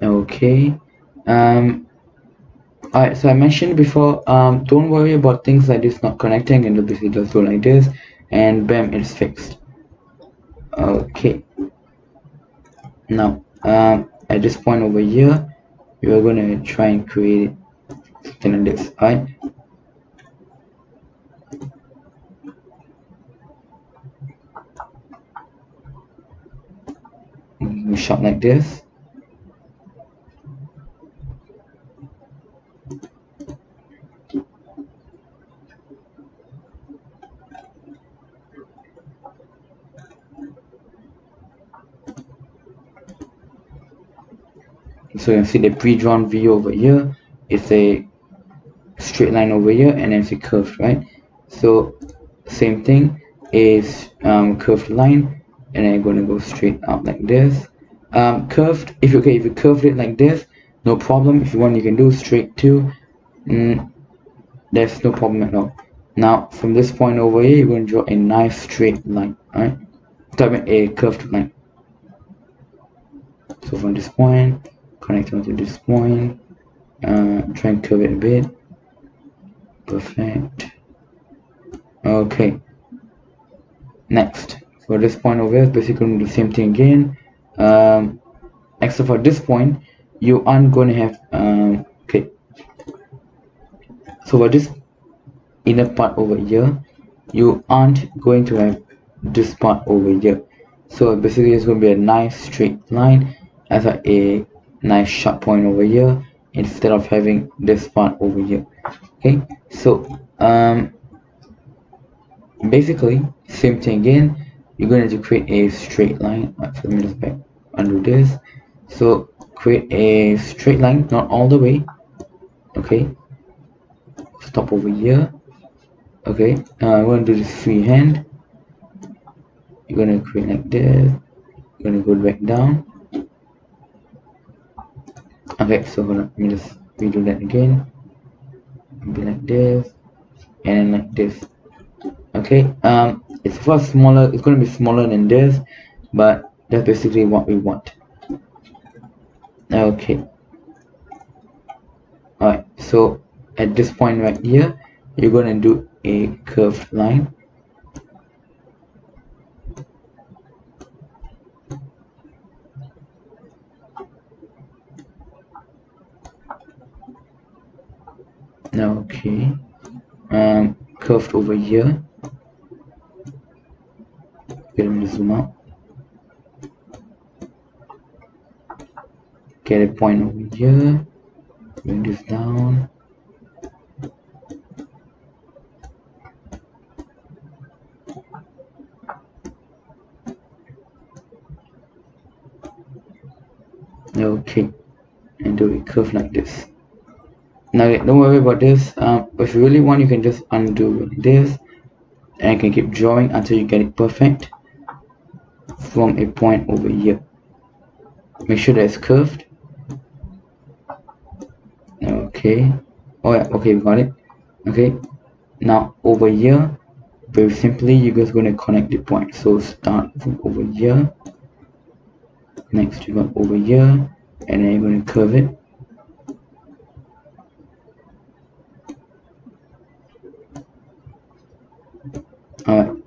Okay, alright, so I mentioned before, don't worry about things like this not connecting, and basically just go like this and bam, it's fixed. Okay, now at this point over here we are going to try and create something like this. Alright, shot like this. So you can see the pre-drawn view over here. It's a straight line over here and then it's a curved, right? So same thing is curved line, and then you're going to go straight up like this. Curved, if you curved it like this, no problem. If you want, you can do straight too. There's no problem at all. Now from this point over here, you're going to draw a nice straight line. Alright, a curved line. So from this point, connect onto this point, try and curve it a bit. Perfect. Okay, next for this point over here, basically going to do the same thing again, except for this point you aren't going to have okay, so for this inner part over here you aren't going to have this part over here. So basically it's going to be a nice straight line as a nice sharp point over here instead of having this part over here. Okay, so basically same thing again, you're going to create a straight line. So let me just back undo this. So create a straight line, not all the way. Okay, stop over here. Okay, I'm going to do this freehand. You're going to create like this, you're going to go back down. Okay, so hold on, let me just redo that again. Be like this and then like this. Okay, it's far smaller, it's going to be smaller than this, but that's basically what we want. Okay, alright, so at this point right here you're going to do a curved line. Okay, curved over here. Okay, let me zoom out. Get a point over here, bring this down. Okay, and do a curve like this. Now don't worry about this, if you really want you can just undo this and you can keep drawing until you get it perfect from a point over here. Make sure that it's curved. Okay, oh yeah, okay, we got it. Okay, now over here very simply, you're just going to connect the point. So start from over here, next you got over here, and then you're going to curve it.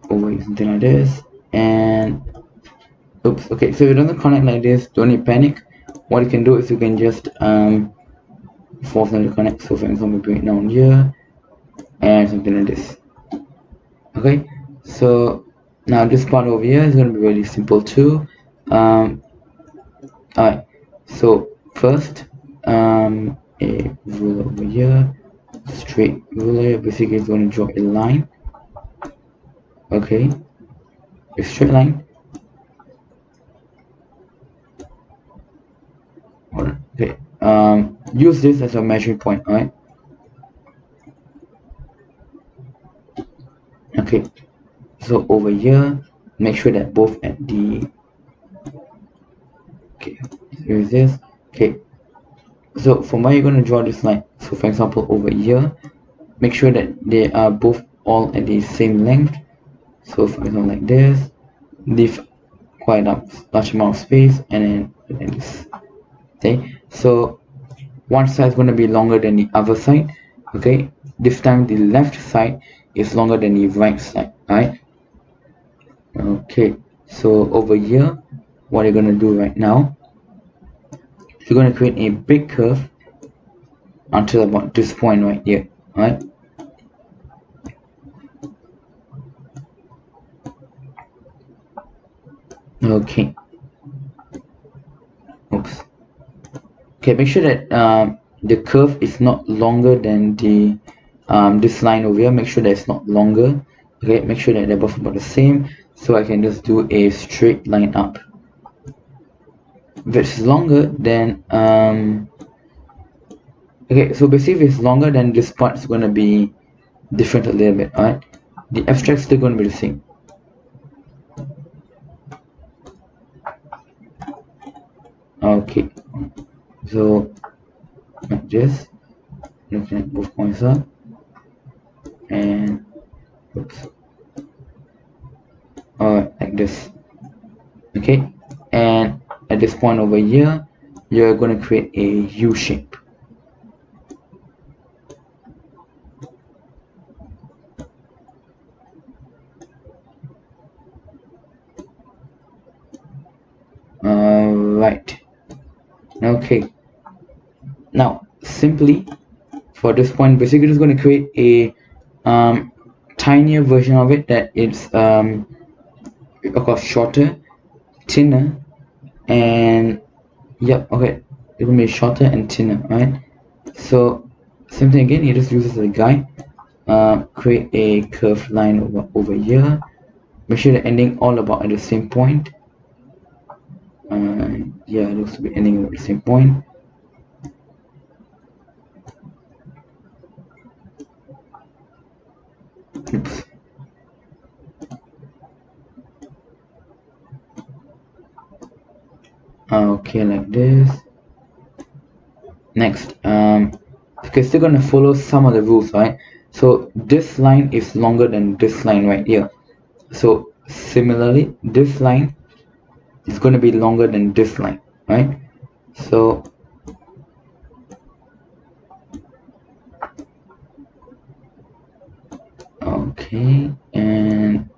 Over here, something like this, and oops, okay, so if it doesn't connect like this, don't need panic. What you can do is you can just force them to connect. So for example, bring it down here and something like this. Okay, so now this part over here is going to be really simple too. Alright, so first a ruler over here, straight ruler, basically is going to draw a line. Okay, a straight line. Okay, use this as a measuring point. Alright, okay, so over here, make sure that both at the, okay, here's this. Okay, so from where you're going to draw this line, so for example over here, make sure that they are both all at the same length. So for example like this, leave quite a large amount of space, and then this. Okay, so one side is going to be longer than the other side. Okay, this time the left side is longer than the right side. Alright, okay, so over here, what you're going to do right now, you're going to create a big curve until about this point right here. Alright, okay, oops, okay, make sure that the curve is not longer than the this line over here. Make sure that it's not longer. Okay, make sure that they're both about the same, so I can just do a straight line up. If it's longer, then okay, so basically if it's longer, then this part is going to be different a little bit. Alright, the abstract is still going to be the same. Okay, so like this, looking at both points up, and oops, like this. Okay, and at this point over here, you're going to create a U shape. Right, okay, now simply for this point, basically just going to create a tinier version of it that it's of course shorter, thinner, and yep, okay, it will be shorter and thinner. Right, so same thing again, you just use this as a guide. Create a curved line over here, make sure the ending all about at the same point. Yeah, it looks to be ending at the same point. Oops. Okay, like this. Next, okay, still gonna follow some of the rules, right? So this line is longer than this line right here. So similarly, this line is going to be longer than this line, right? So okay, and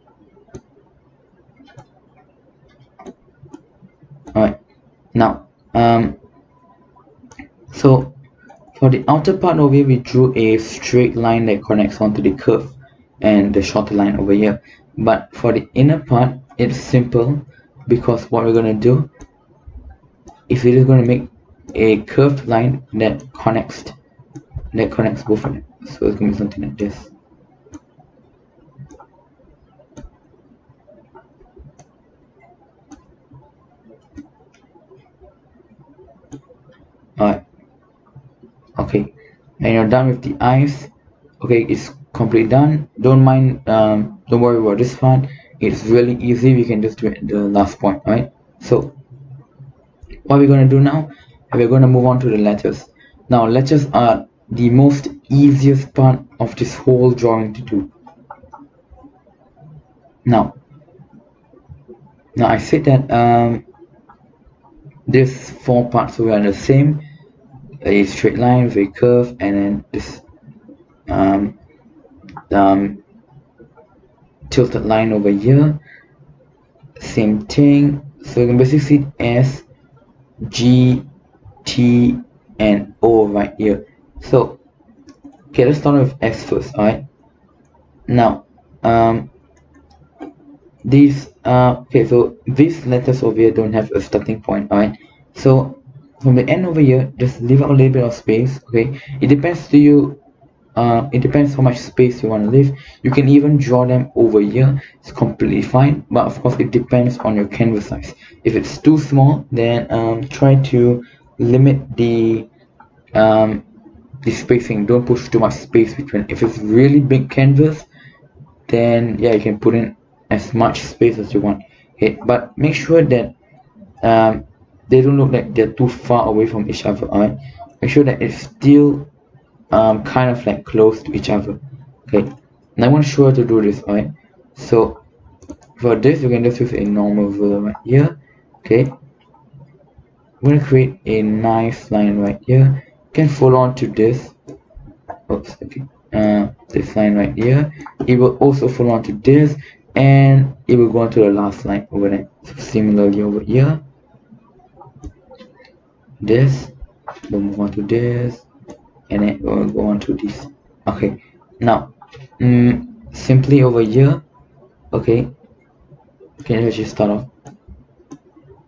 alright, now so for the outer part over here, we drew a straight line that connects onto the curve and the shorter line over here. But for the inner part, it's simple, because what we're going to do is we're just going to make a curved line that connects both of them. So it's going to be something like this. Alright, okay, and you're done with the eyes. Okay, it's completely done. Don't worry about this part. It's really easy. We can just do it at the last point. Right, so what we're going to do now, we're going to move on to the letters. Now letters are the most easiest part of this whole drawing to do. Now I said that these four parts are the same, a straight line with a curve, and then this um, tilted line over here, same thing. So you can basically see S, G, T, and O right here. So okay, let's start with S first. Alright, now these okay, so these letters over here don't have a starting point. Alright, so from the end over here, just leave out a little bit of space. Okay, it depends to you. It depends how much space you want to leave. You can even draw them over here, it's completely fine, but of course it depends on your canvas size. If it's too small, then try to limit the spacing. Don't push too much space between. If it's really big canvas, then yeah, you can put in as much space as you want. Okay, but make sure that they don't look like they're too far away from each other. Alright, make sure that it's still kind of like close to each other. Okay, and I want to show you how to do this. Alright, so for this you can just use a normal ruler right here. Okay, I'm going to create a nice line right here. You can follow on to this. Oops, okay, this line right here. It will also follow on to this, and it will go on to the last line over there. So similarly over here, this will move on to this, and then we'll go on to this. Okay, now simply over here, okay, let's just start off.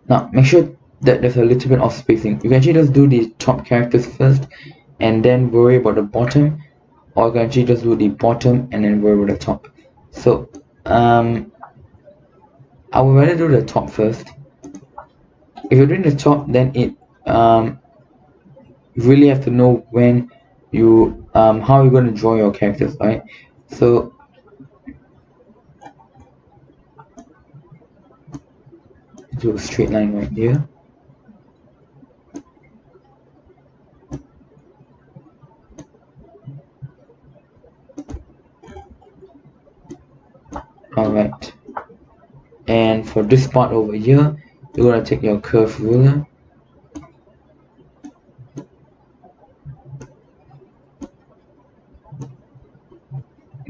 Now make sure that there's a little bit of spacing. You can actually just do the top characters first and then worry about the bottom, or you can actually just do the bottom and then worry about the top. So I would rather do the top first. If you're doing the top, then it you really have to know when you how you're going to draw your characters, right? So do a straight line right here. Alright, and for this part over here, you're going to take your curve ruler,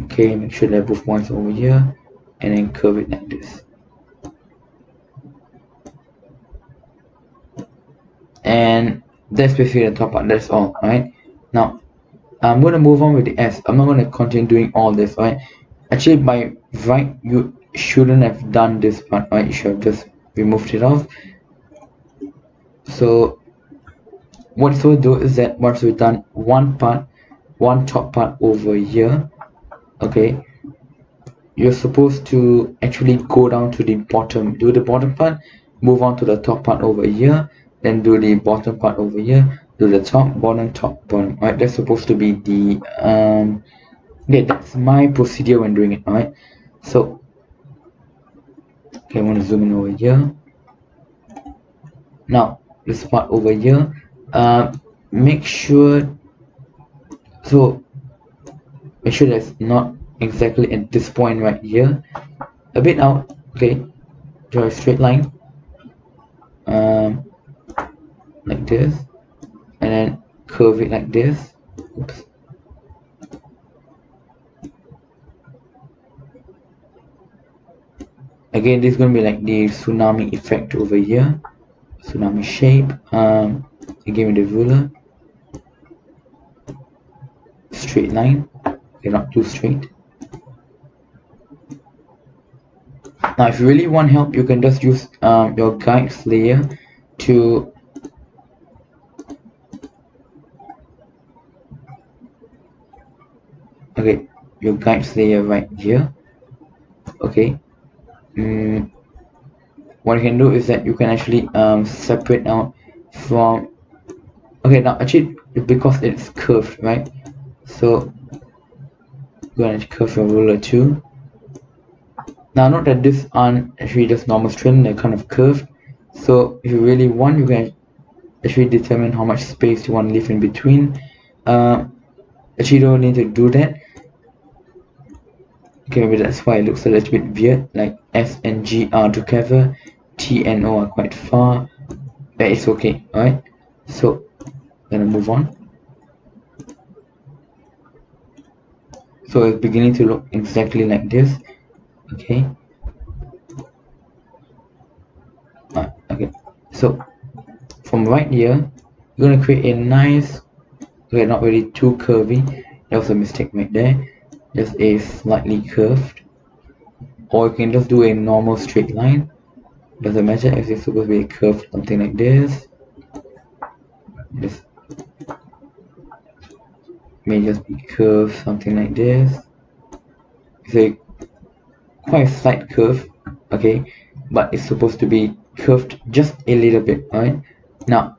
okay, make sure that both points over here, and then curve it like this. And that's basically the top part. That's all. Right, now I'm going to move on with the S. I'm not going to continue doing all this. Right, actually by right you shouldn't have done this part. Right, you should have just removed it off. So what we'll do is that once we've done one top part over here, okay, you're supposed to actually go down to the bottom, do the bottom part, move on to the top part over here, then do the bottom part over here, do the top, bottom. Right, that's supposed to be the yeah, that's my procedure when doing it. Alright, so okay, I want to zoom in over here. Now this part over here, make sure that's not exactly at this point right here, a bit out. Okay, draw a straight line like this, and then curve it like this. Oops. Again, this is going to be like the tsunami effect over here, tsunami shape. Again with the ruler, straight line, okay, not too straight. Now if you really want help, you can just use your guides layer to your guides layer right here. Okay, what you can do is that you can actually separate out from, okay, now actually because it's curved, right, so go ahead and curve your ruler too. Now note that these aren't actually just normal straight, they're kind of curved, so if you really want, you can actually determine how much space you want to leave in between. Actually you don't need to do that. Okay, maybe that's why it looks a little bit weird, like S and G are together, T and O are quite far. But it's okay, alright? So gonna move on. So it's beginning to look exactly like this. Okay. Okay. So from right here, you're gonna create a nice, okay, not really too curvy. That was a mistake right there. Just a slightly curved, or you can just do a normal straight line. Doesn't matter if it's supposed to be a curve, something like this. This may just be curved, something like this. It's a quite a slight curve, okay, but it's supposed to be curved just a little bit, alright? Now,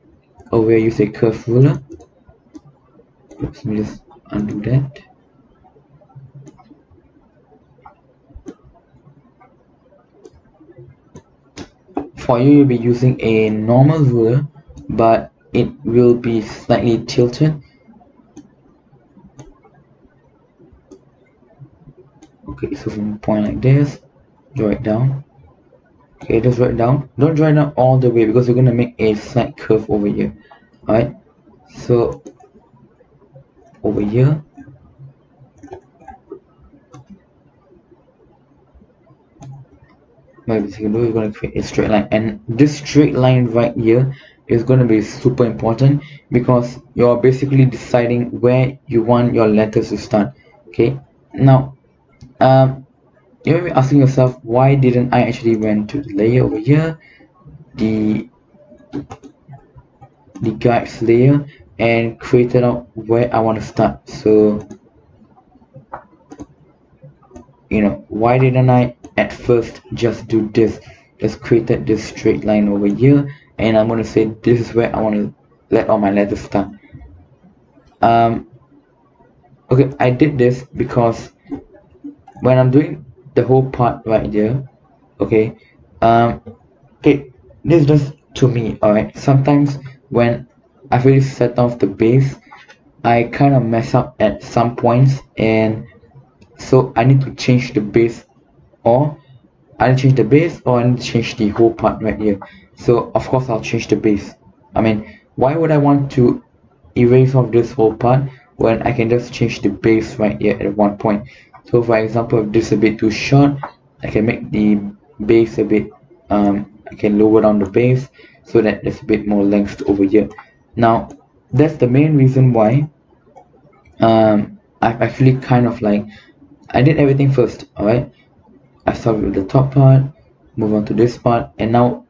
over here, use a curve ruler. Let me just undo that. For you, you'll be using a normal ruler, but it will be slightly tilted. Okay, so from a point like this, draw it down. Okay, just draw it down. Don't draw it down all the way because you're gonna make a slight curve over here. Alright, so over here, what you can do is going to create a straight line, and this straight line right here is going to be super important because you're basically deciding where you want your letters to start. Okay, now you may be asking yourself, why didn't I actually went to the layer over here, the guides layer, and created out where I want to start? So why didn't I at first just do this, just created this straight line over here, and I'm going to say this is where I want to let all my letters start. Okay, I did this because when I'm doing the whole part right here, okay, okay, this is just to me, alright. Sometimes when I've already set off the base, I kind of mess up at some points, and so I need to change the base, or I need to change the base, or I need to change the whole part right here. So of course I'll change the base. I mean, why would I want to erase off this whole part when I can just change the base right here at one point? So for example, if this is a bit too short, I can make the base a bit, I can lower down the base so that there's a bit more length over here. Now that's the main reason why I've actually kind of like, I did everything first, alright. I started with the top part, move on to this part, and now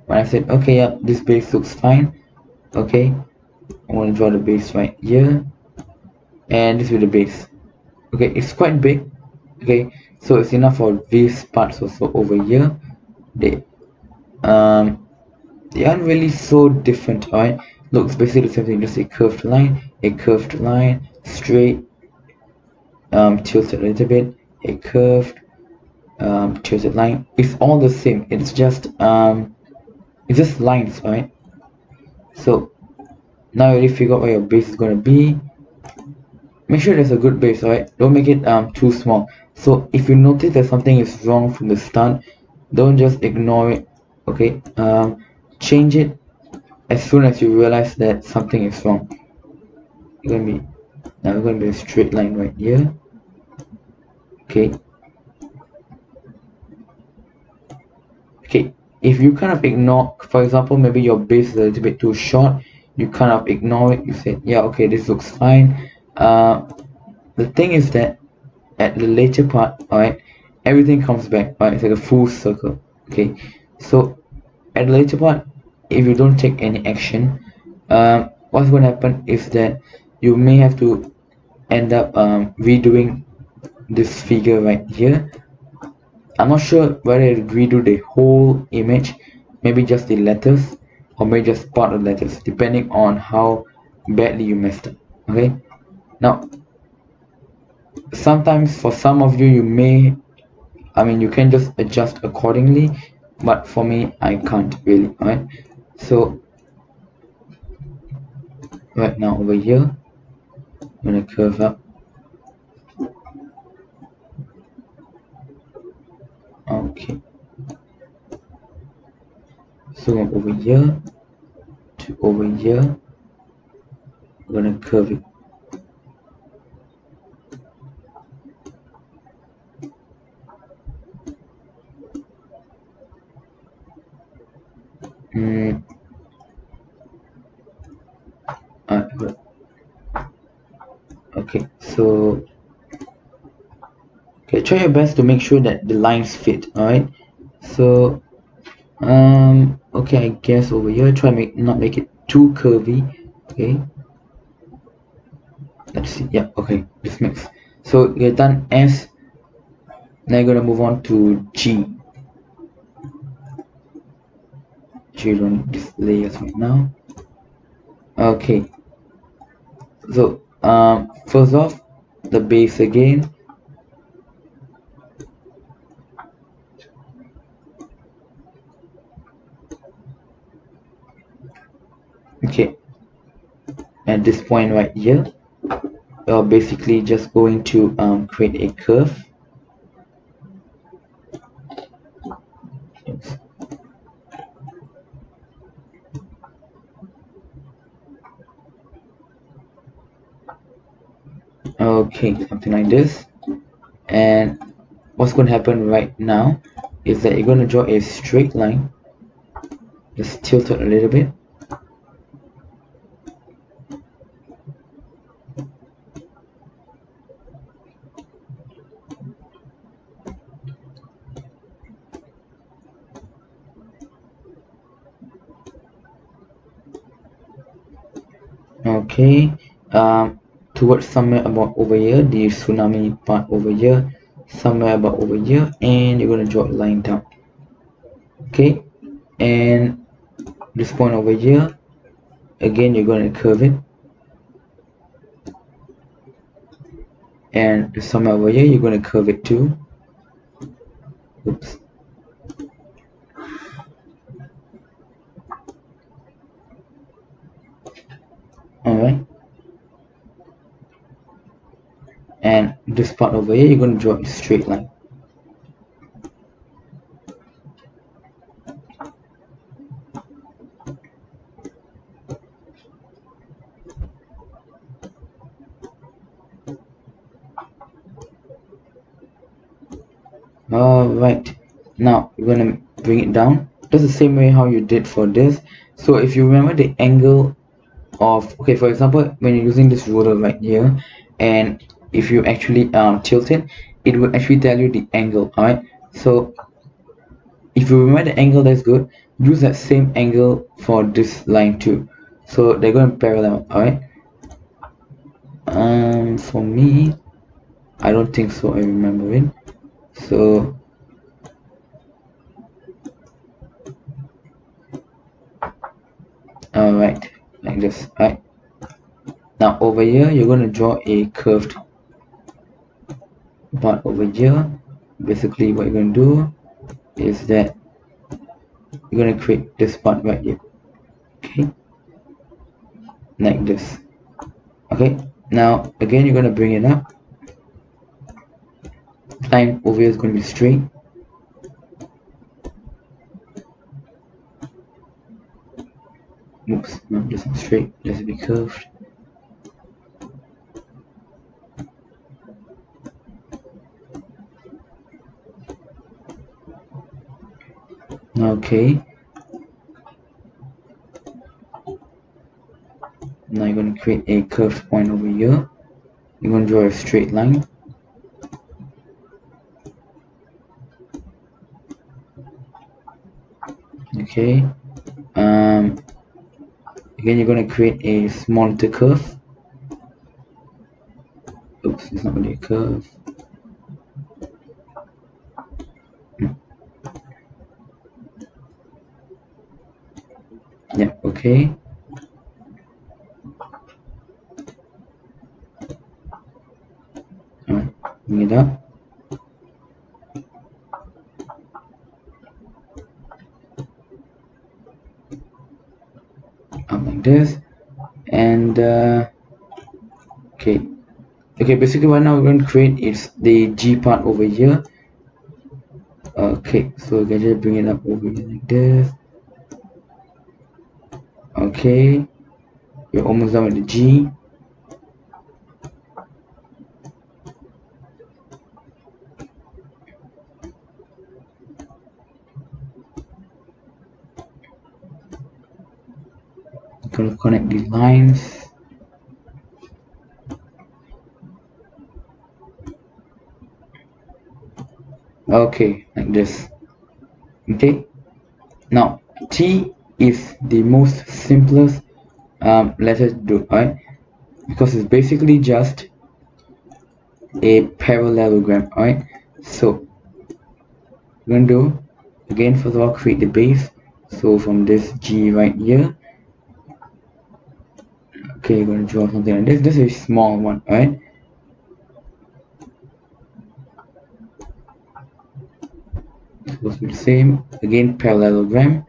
when I said okay, yeah, this base looks fine, okay, I want to draw the base right here, and this with the base. Okay, it's quite big, okay, so it's enough for these parts also over here. They aren't really so different, alright. Looks basically the same thing, just a curved line, straight, tilted a little bit, a curved, tilted line. It's all the same. It's just lines, right? So now you already figure out where your base is gonna be. Make sure there's a good base, alright? Don't make it too small. So if you notice that something is wrong from the start, don't just ignore it. Okay, change it as soon as you realize that something is wrong. It's gonna be a straight line right here. Okay. Okay, if you kind of ignore, for example, maybe your base is a little bit too short, you kind of ignore it, you say, yeah, okay, this looks fine. The thing is that at the later part, alright, everything comes back, right? It's like a full circle. Okay, so at the later part, if you don't take any action, what's going to happen is that you may have to end up redoing this figure right here. I'm not sure whether it redo the whole image, maybe just the letters, or maybe just part of letters, depending on how badly you messed up. Okay, now sometimes for some of you, you can just adjust accordingly, but for me, I can't really. Alright, so right now over here, I'm gonna curve up. Okay, so I'm over here to over here. I'm gonna curve it. Mm, uh, okay, so okay, try your best to make sure that the lines fit. All right, so okay, I guess over here try not make it too curvy. Okay, let's see. Yeah, okay, this makes, so you're done S. Now you're gonna move on to G. G, don't need these layers right now. Okay, so first off, the base again. Okay, at this point right here, you're basically just going to create a curve. Oops. Okay, something like this. And what's going to happen right now is that you're going to draw a straight line. Just tilt it a little bit. Okay, towards somewhere about over here, the tsunami part over here, somewhere about over here, and you're going to draw a line down. Okay, and this point over here, again you're going to curve it, and somewhere over here you're going to curve it too. Oops. Alright, and this part over here you're going to draw a straight line. Alright, now you're going to bring it down just the same way how you did for this. So if you remember the angle of, okay, for example, when you're using this ruler right here, and if you actually tilt it, it will actually tell you the angle. Alright, so if you remember the angle, that's good. Use that same angle for this line too, so they're going to parallel. Alright, for me, I don't think so. I remember it. So alright, like this. Alright, now over here you're going to draw a curved part over here. Basically what you're going to do is that you're going to create this part right here. Okay, like this. Okay, now again you're going to bring it up. Line over here is going to be straight. Oops, no, this is straight. Let's be curved. Okay, now you're going to create a curved point over here. You're going to draw a straight line. Okay, again you're going to create a small little curve. Oops, it's not really a curve. Yeah, okay. Alright, bring it up. Up like this. And okay, basically right now we're going to create is the G part over here. Okay, so we can just bring it up over here like this. Okay, we're almost done with the G. I'm gonna connect these lines. Okay, like this. Okay, now T is the most simplest letter to do, right? Because it's basically just a parallelogram, right? So we're gonna do again, first of all, create the base. So from this G right here, okay, we're gonna draw something like this. This is a small one, right? It's supposed to be the same. Again, parallelogram.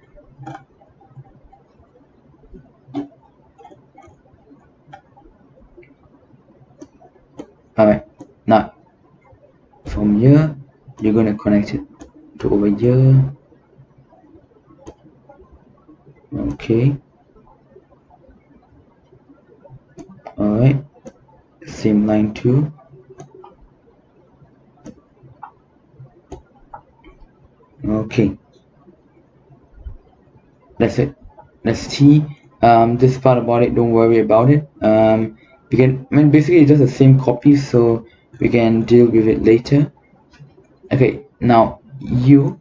Alright, now from here, you're gonna connect it to over here. Okay. Alright, same line too. Okay, that's it. That's T. This part about it, don't worry about it. We can, I mean, basically it's just the same copy, so we can deal with it later. Okay, now U.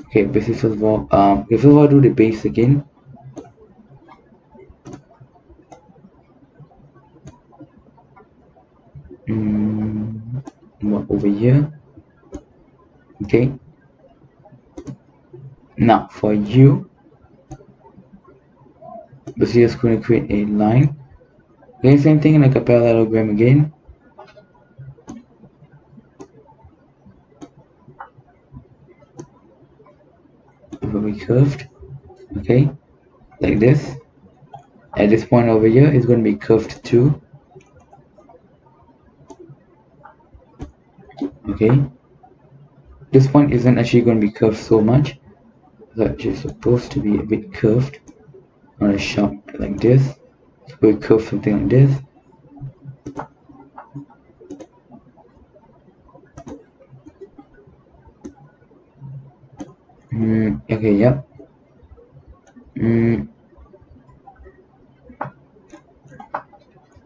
Okay, basically first of all, okay, first of all, do the base again. What over here? Okay. Now for U, basically just going to create a line. Again, same thing like a parallelogram again. It will be curved. Okay, like this. At this point over here, it's going to be curved too. Okay, this point isn't actually going to be curved so much. It's actually supposed to be a bit curved, not as sharp like this. So we curve something like this. Okay, yep.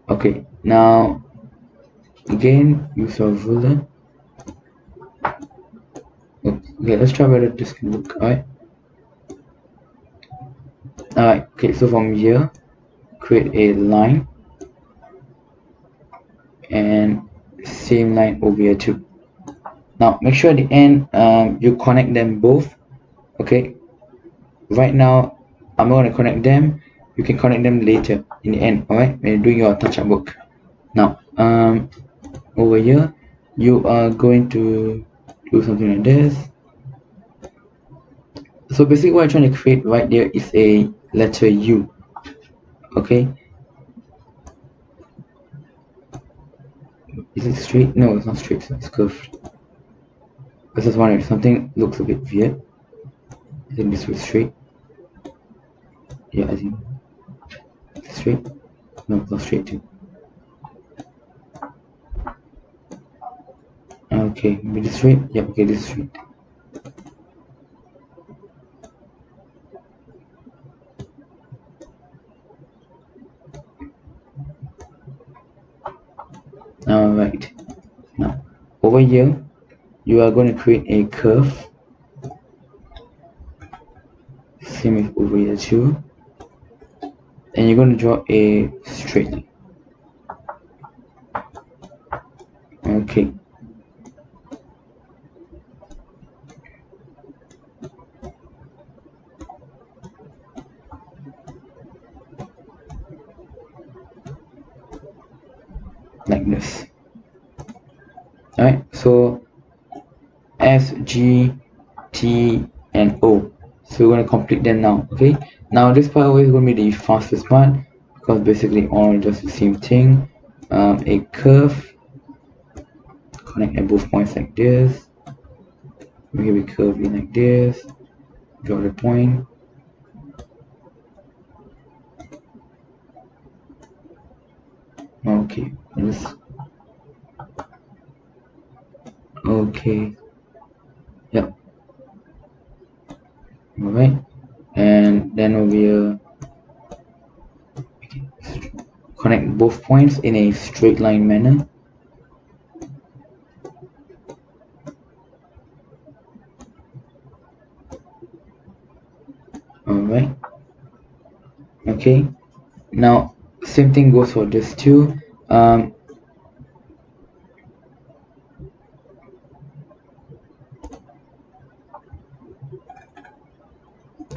Okay, now again use our ruler. Okay, let's try whether this can look. Alright, okay, so from here create a line and same line over here too. Now make sure at the end you connect them both. Okay, right now I'm not going to connect them. You can connect them later in the end. Alright, when you're doing your touch-up work. Now over here you are going to do something like this. So basically what I'm trying to create right there is a letter U. Okay, is it straight? No, it's not straight, so it's curved. I just wondering if something looks a bit weird. I think this was straight. Yeah, I think straight. No, it's not straight too. Okay, maybe this straight. Yeah, okay, this is straight. Alright, now over here you are going to create a curve, same as over here too, and you're going to draw a straight line. Okay, like this. Alright, so S, G, T, and O. So we're going to complete them now. Okay, now this part is going to be the fastest part because basically all just the same thing. A curve, connect at both points like this. Maybe we curve in like this, draw the point. Okay, okay, yep, alright, and then over here, connect both points in a straight line manner. Alright, okay, now same thing goes for this too.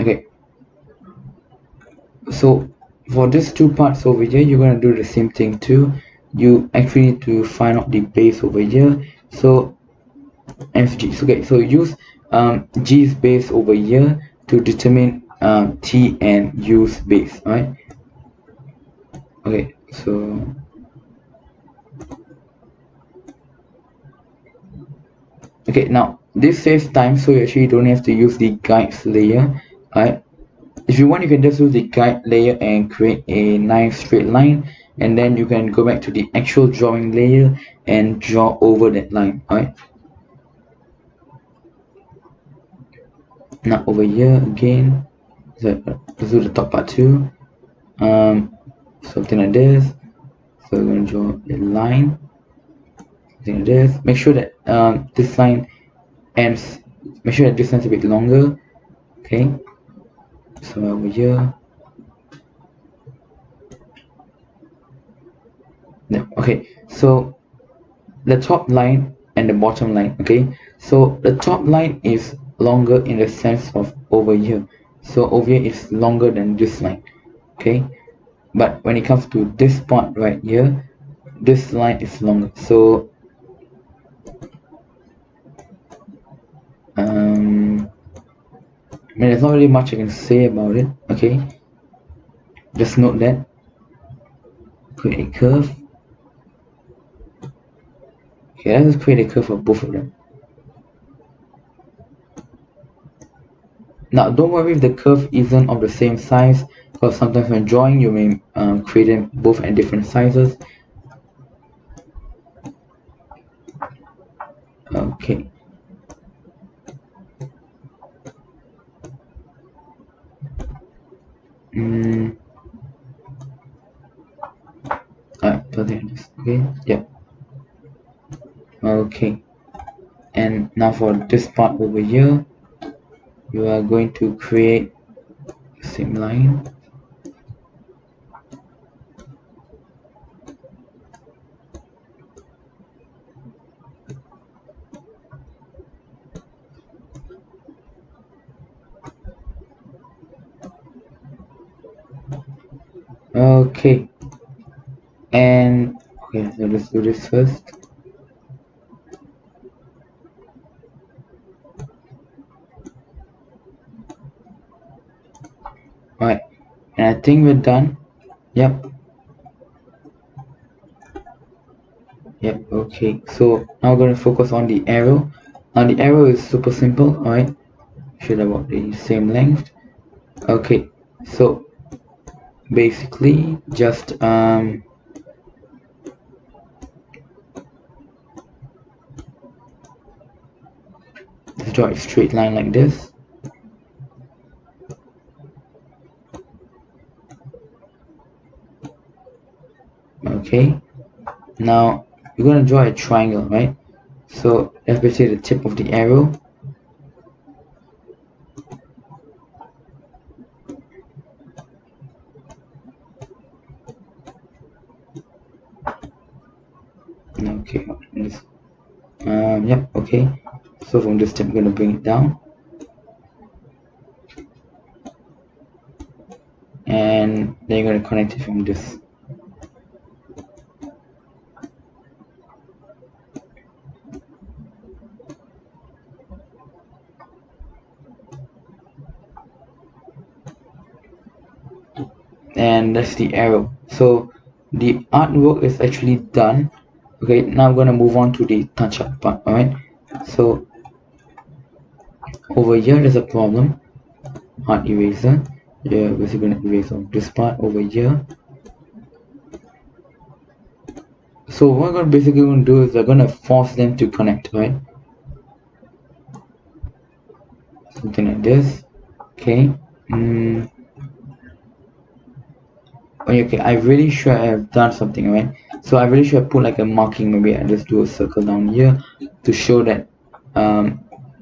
Okay, so for these two parts over here, you're going to do the same thing too. You actually need to find out the base over here. So FG, okay, so use G's base over here to determine T and U's base. Alright, okay, so okay, now this saves time, so you actually don't have to use the guides layer. Alright, if you want, you can just use the guide layer and create a nice straight line, and then you can go back to the actual drawing layer and draw over that line. Alright, now over here again, let's do the top part too. Something like this. So we're going to draw a line, something like this. Make sure that this line ends, make sure that this line's a bit longer. Okay, so over here. No, okay, so the top line and the bottom line. Okay, so the top line is longer in the sense of over here. So over here is longer than this line. Okay, but when it comes to this part right here, this line is longer. So I mean, there's not really much I can say about it. Okay, just note that. Create a curve. Okay, let's just create a curve for both of them. Now, don't worry if the curve isn't of the same size, because sometimes when drawing, you may create them both at different sizes. Okay. Okay, yeah. Okay. And now for this part over here, you are going to create the same line. Okay, and okay, so let's do this first. Alright, and I think we're done. Yep. Okay, so now we're going to focus on the arrow. Now the arrow is super simple. Alright, should have about the same length. Okay, so basically just let's draw a straight line like this. Okay, now you're going to draw a triangle, right? So that's basically the tip of the arrow. Okay, yep, okay, so from this tip I'm going to bring it down, and then you're going to connect it from this. And that's the arrow. So the artwork is actually done. Okay, now I'm gonna move on to the touch up part. Alright, so over here there's a problem. Hard eraser. Yeah, we're gonna erase on this part over here. So what we're basically going to do is we're going to force them to connect, right? Something like this. Okay. Okay, I really sure I have done something, right? So I really should have put like a marking. Maybe I just do a circle down here to show that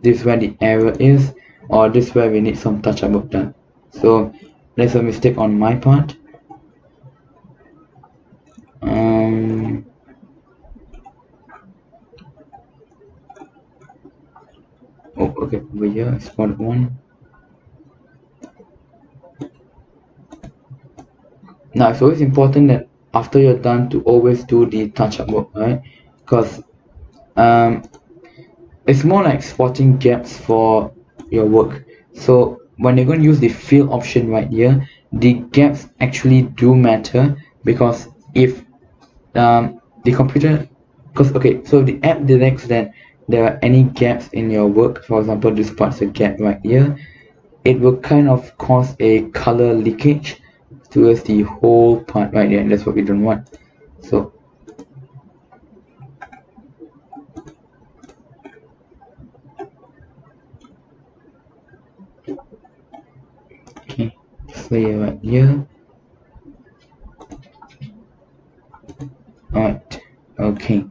this is where the error is, or this is where we need some touch up work done. So there's a mistake on my part. Oh, okay, over here I spotted one. Now it's always important that after you're done to always do the touch-up work, right? Because it's more like spotting gaps for your work. So when you're going to use the fill option right here, the gaps actually do matter, because if the computer, because okay, so if the app detects that there are any gaps in your work, for example this part's a gap right here, it will kind of cause a color leakage towards the whole part right there, and that's what we don't want. So okay, this layer right here. Alright, okay,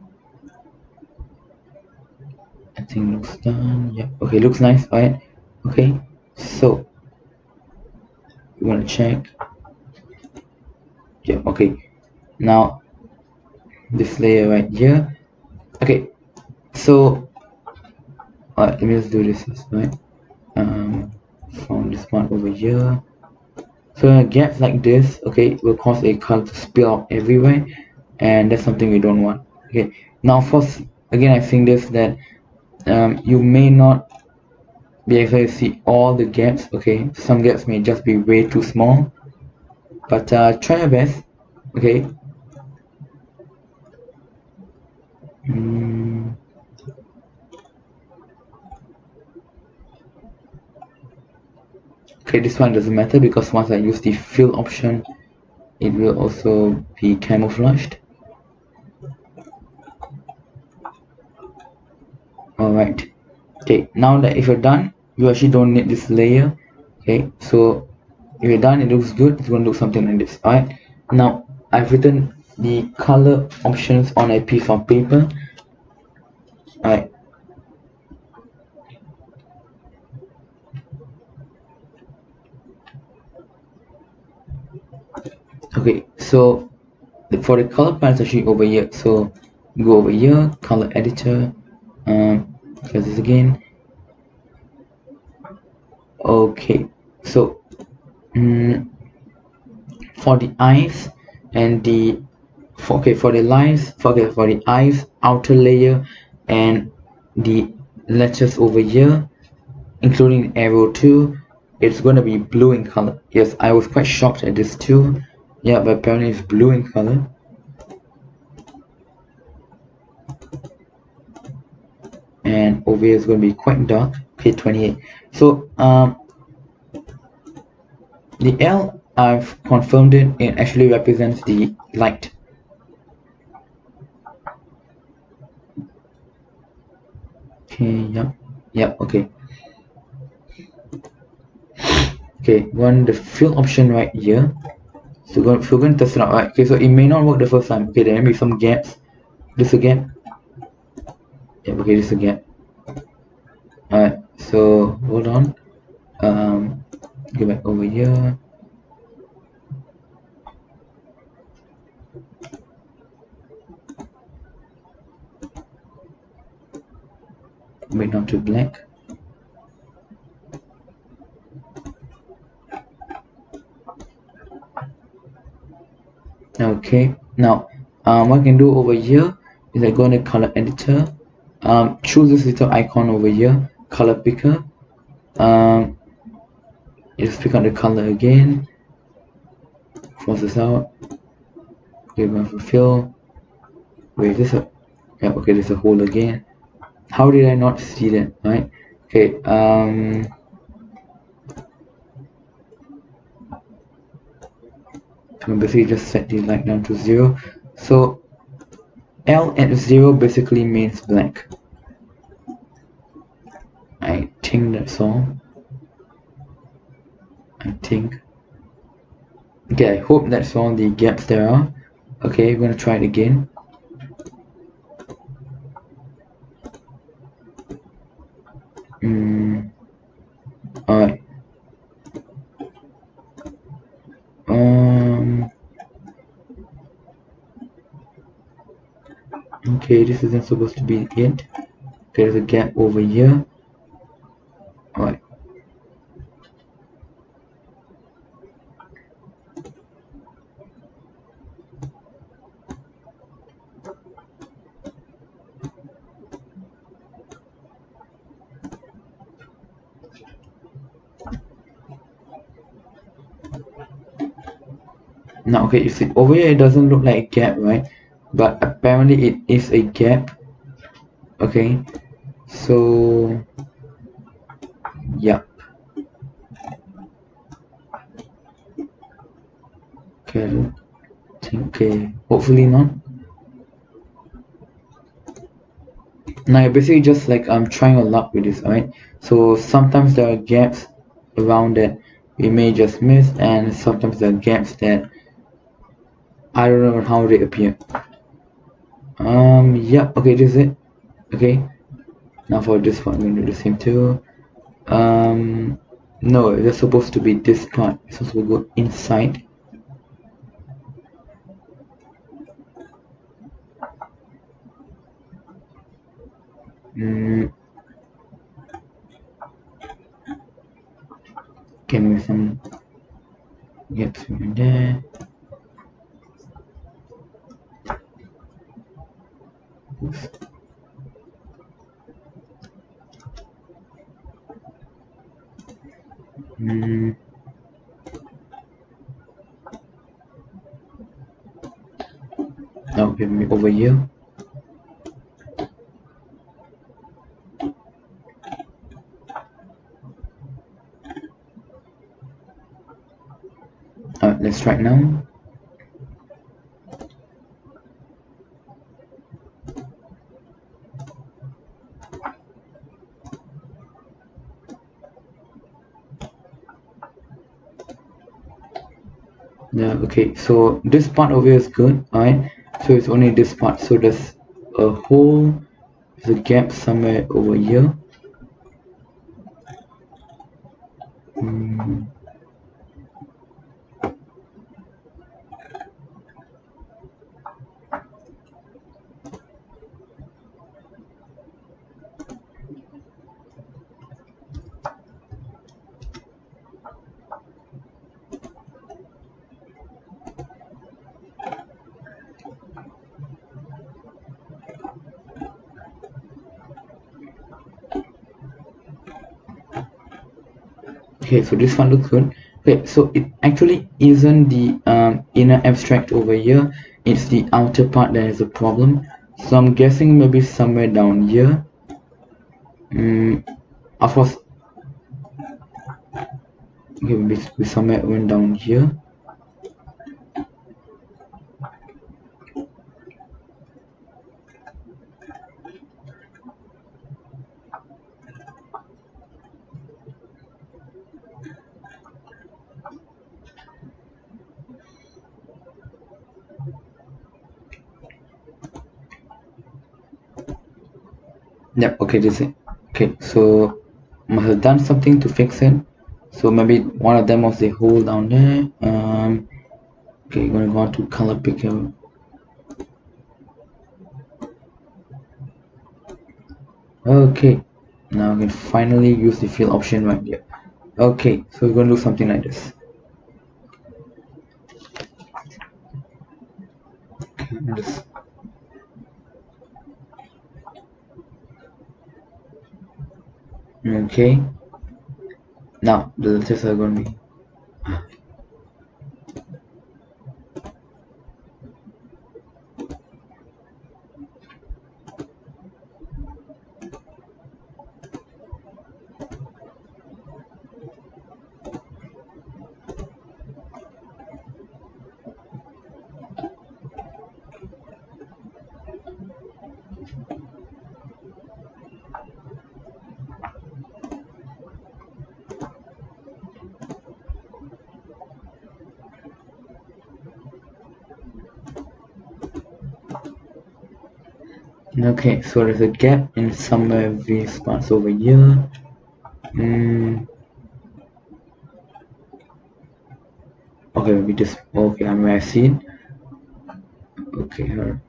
I think looks done. Yeah, okay, looks nice. Alright, okay, so you want to check. Yeah, okay, now this layer right here. Okay, so let me just do this, right? From this part over here. So gaps like this, okay, will cause a color to spill out everywhere, and that's something we don't want. Okay, now of course, again I think this that you may not be able to see all the gaps. Okay, some gaps may just be way too small, but try your best. Okay. Okay, this one doesn't matter because once I use the fill option, it will also be camouflaged. Alright, okay, now that if you're done, you actually don't need this layer. Okay, so if you're done, it looks good, it's going to look something like this. Alright, now I've written the color options on a piece of paper. Alright, okay, so for the color palette, actually over here, so go over here, color editor, press this again. Okay, so for the eyes and the for the lines, for the eyes outer layer and the letters over here, including arrow too, it's going to be blue in color. Yes, I was quite shocked at this too. Yeah, but apparently it's blue in color. And over here is going to be quite dark. Okay, 28. So the L, I've confirmed it, it actually represents the light. Okay, yep, okay. Okay, one the fill option right here. So we're going to test it out, right? Okay, so it may not work the first time. Okay, there may be some gaps. This a gap. Yeah, okay, this a gap. Alright, so hold on. Go back over here. Bring down to black. Okay, now what I can do over here is I go in the color editor, choose this little icon over here, color picker. You just pick on the color again, force this out, give it a fill, wave this up. Yeah, okay, there's a hole again. How did I not see that? Right? Okay, so basically just set the light down to 0. So L at 0 basically means blank. I think that's all. I think. Okay, I hope that's all the gaps there are. Okay, we're gonna try it again. Alright. Okay, this isn't supposed to be it. There's a gap over here. Alright. Now, okay, you see, over here it doesn't look like a gap, right? But apparently it is a gap. Okay, so yeah. Okay, I don't think, okay, hopefully not. Now you're basically just like I'm trying a luck with this, alright? So sometimes there are gaps around that we may just miss, and sometimes there are gaps that I don't know how they appear. Yeah, okay, this is it. Okay, now for this one, I'm gonna do the same too. No, it's supposed to be this part. It's supposed to go inside. Okay, maybe some gaps in there. Oops. Now maybe over here. Let's try it now. Yeah, okay, so this part over here is good, alright? So it's only this part, so there's a hole, there's a gap somewhere over here. Okay, so this one looks good. Okay, so it actually isn't the inner abstract over here, it's the outer part that is a problem. So I'm guessing maybe somewhere down here. Of course, okay, maybe somewhere went down here. Yep, okay, this is it. Okay, so must have done something to fix it. So maybe one of them was the hole down there. Okay, gonna go on to color picker. Okay, now we can finally use the fill option right here. Okay, so we're gonna do something like this. Okay, now the letters are gonna be Okay, so there's a gap in somewhere these spots over here. Okay, maybe this. Okay, I mean, I see it. Okay, here.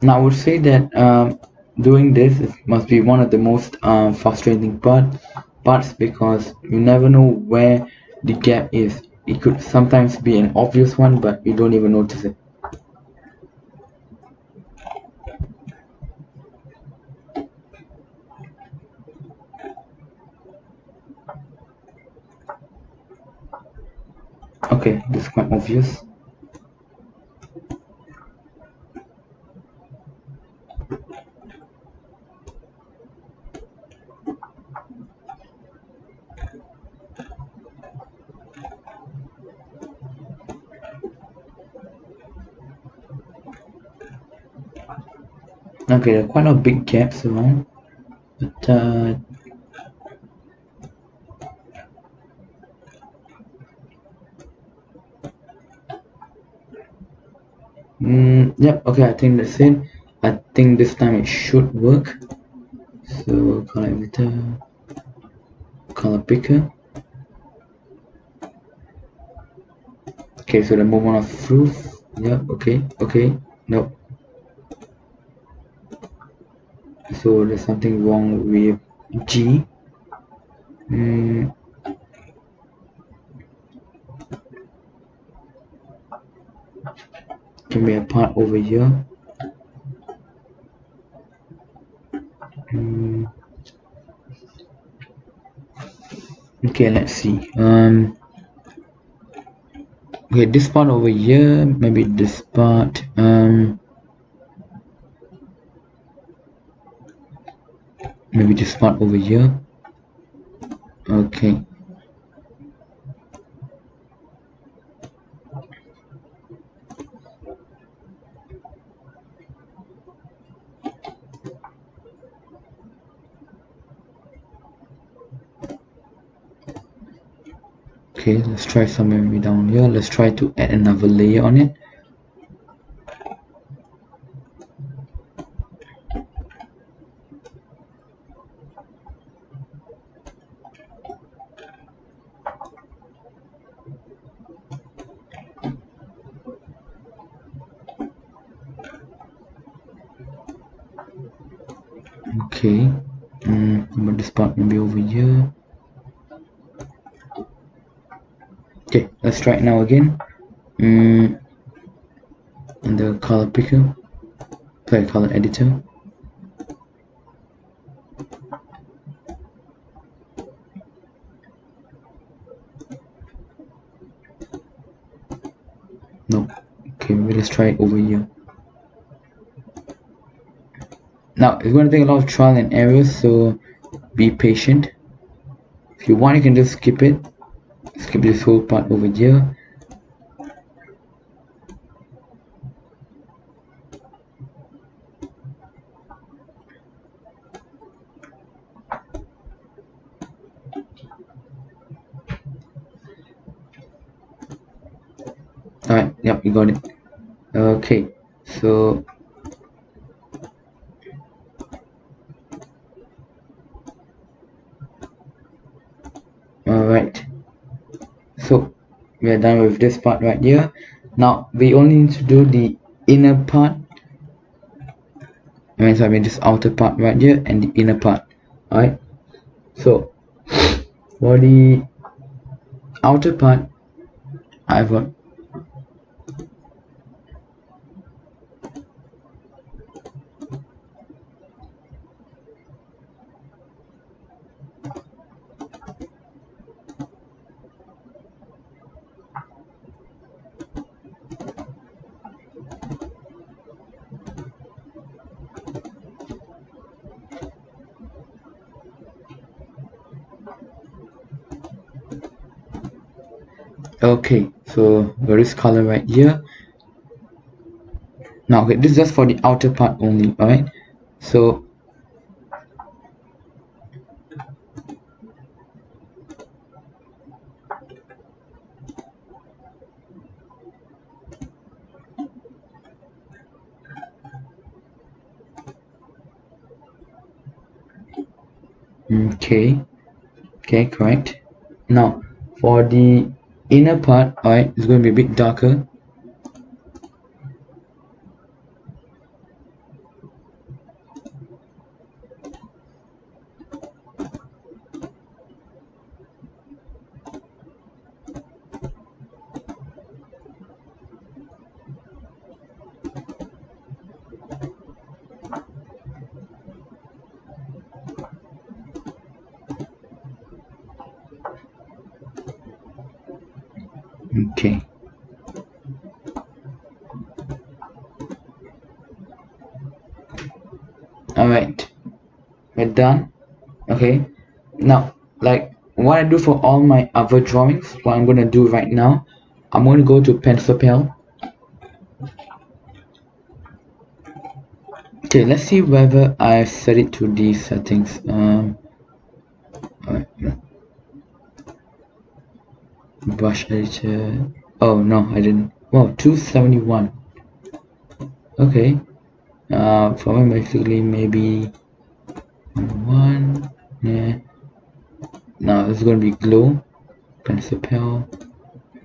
Now I would say that doing this must be one of the most frustrating parts because you never know where the gap is. It could sometimes be an obvious one, but you don't even notice it. Okay, this is quite obvious. Okay, there are quite a lot of big gaps around, but yep. Okay, I think that's it. I think this time it should work. So color editor, color picker. Okay, so the moment of truth. Yeah. Okay. No. So there's something wrong with G. Can be a part over here. Okay, let's see. Okay, this part over here, maybe this part. Maybe this part over here. Okay. Okay, let's try somewhere maybe down here. Let's try to add another layer on it. Okay. But this part maybe over here. Okay, let's try it now again. And the color picker. Sorry, color editor. No. Okay, maybe let's try it over here. Now it's going to take a lot of trial and error, so be patient. If you want, you can just skip it. Skip this whole part over here. Alright, yep, you got it. Okay, so alright, so we are done with this part right here. Now we only need to do the inner part. I mean this outer part right here and the inner part. Alright, so for the outer part, I've got okay, so there is color right here. Now okay, this is just for the outer part only. Alright, so Okay, okay, correct. Now for the inner part, alright, it's going to be a bit darker. Okay. Alright, we're done. Okay. Now, like what I do for all my other drawings, what I'm gonna do right now, I'm gonna go to pencil pal. Okay, let's see whether I set it to these settings. Alright, brush editor. Oh no, I didn't. Wow, 271. Okay. For me basically maybe one. Yeah. Now it's gonna be glow. Pencil pal.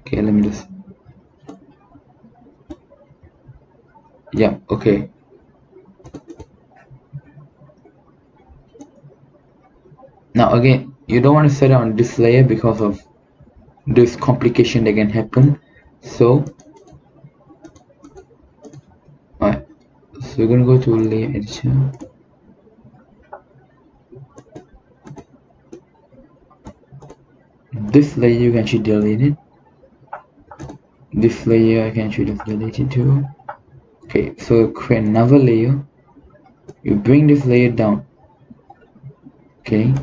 Okay, let me just. Yeah. Okay. Now again, you don't want to set it on this layer because of this complication that can happen. So, alright. So we're gonna go to layer editor. This layer you can actually delete it. This layer I can actually just delete it too. Okay, so create another layer. You bring this layer down. Okay.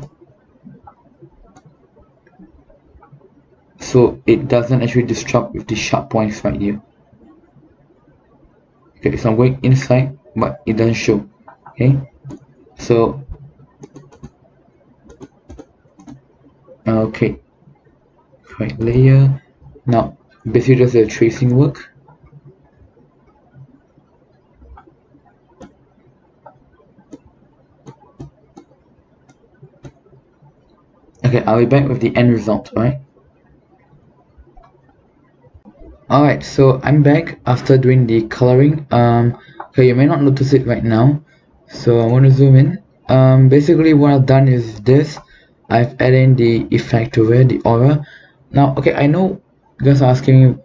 So it doesn't actually disrupt with the sharp points right here. Okay, so I'm going inside, but it doesn't show. Okay, so okay, correct layer. Now basically just the tracing work. Okay, I'll be back with the end result, right? Alright, so I'm back after doing the coloring. Okay, you may not notice it right now, so I want to zoom in. Basically what I've done is this. I've added in the effect over here, the aura. Now, okay, I know you guys are asking me,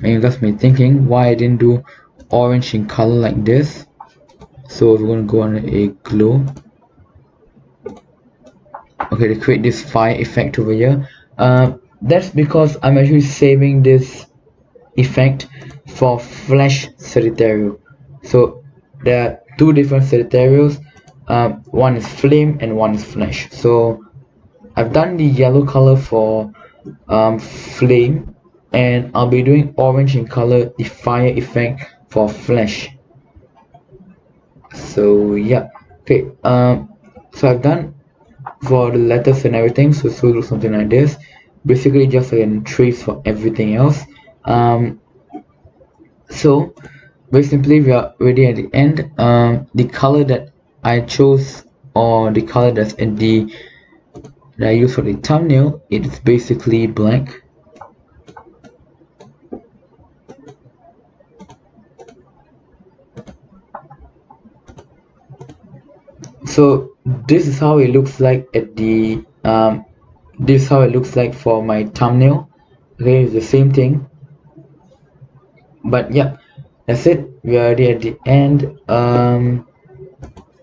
and you guys may be thinking why I didn't do orange in color like this. So we're going to go on a glow. Okay, to create this fire effect over here. That's because I'm actually saving this effect for Flash Sagittario. So there are two different Sagittarios. One is flame and one is flash. So I've done the yellow color for flame, and I'll be doing orange in color, the fire effect for flash. So yeah, okay. So I've done for the letters and everything. So it's will do something like this. Basically, just like a trace for everything else. So very simply, we are ready at the end. The color that I chose, or the color that's in the that I use for the thumbnail, it's basically black. So this is how it looks like at the this is how it looks like for my thumbnail. Okay, it's the same thing. But yeah, that's it. We are already at the end.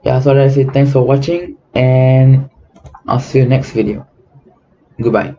Yeah, so that's it. Thanks for watching, and I'll see you next video. Goodbye.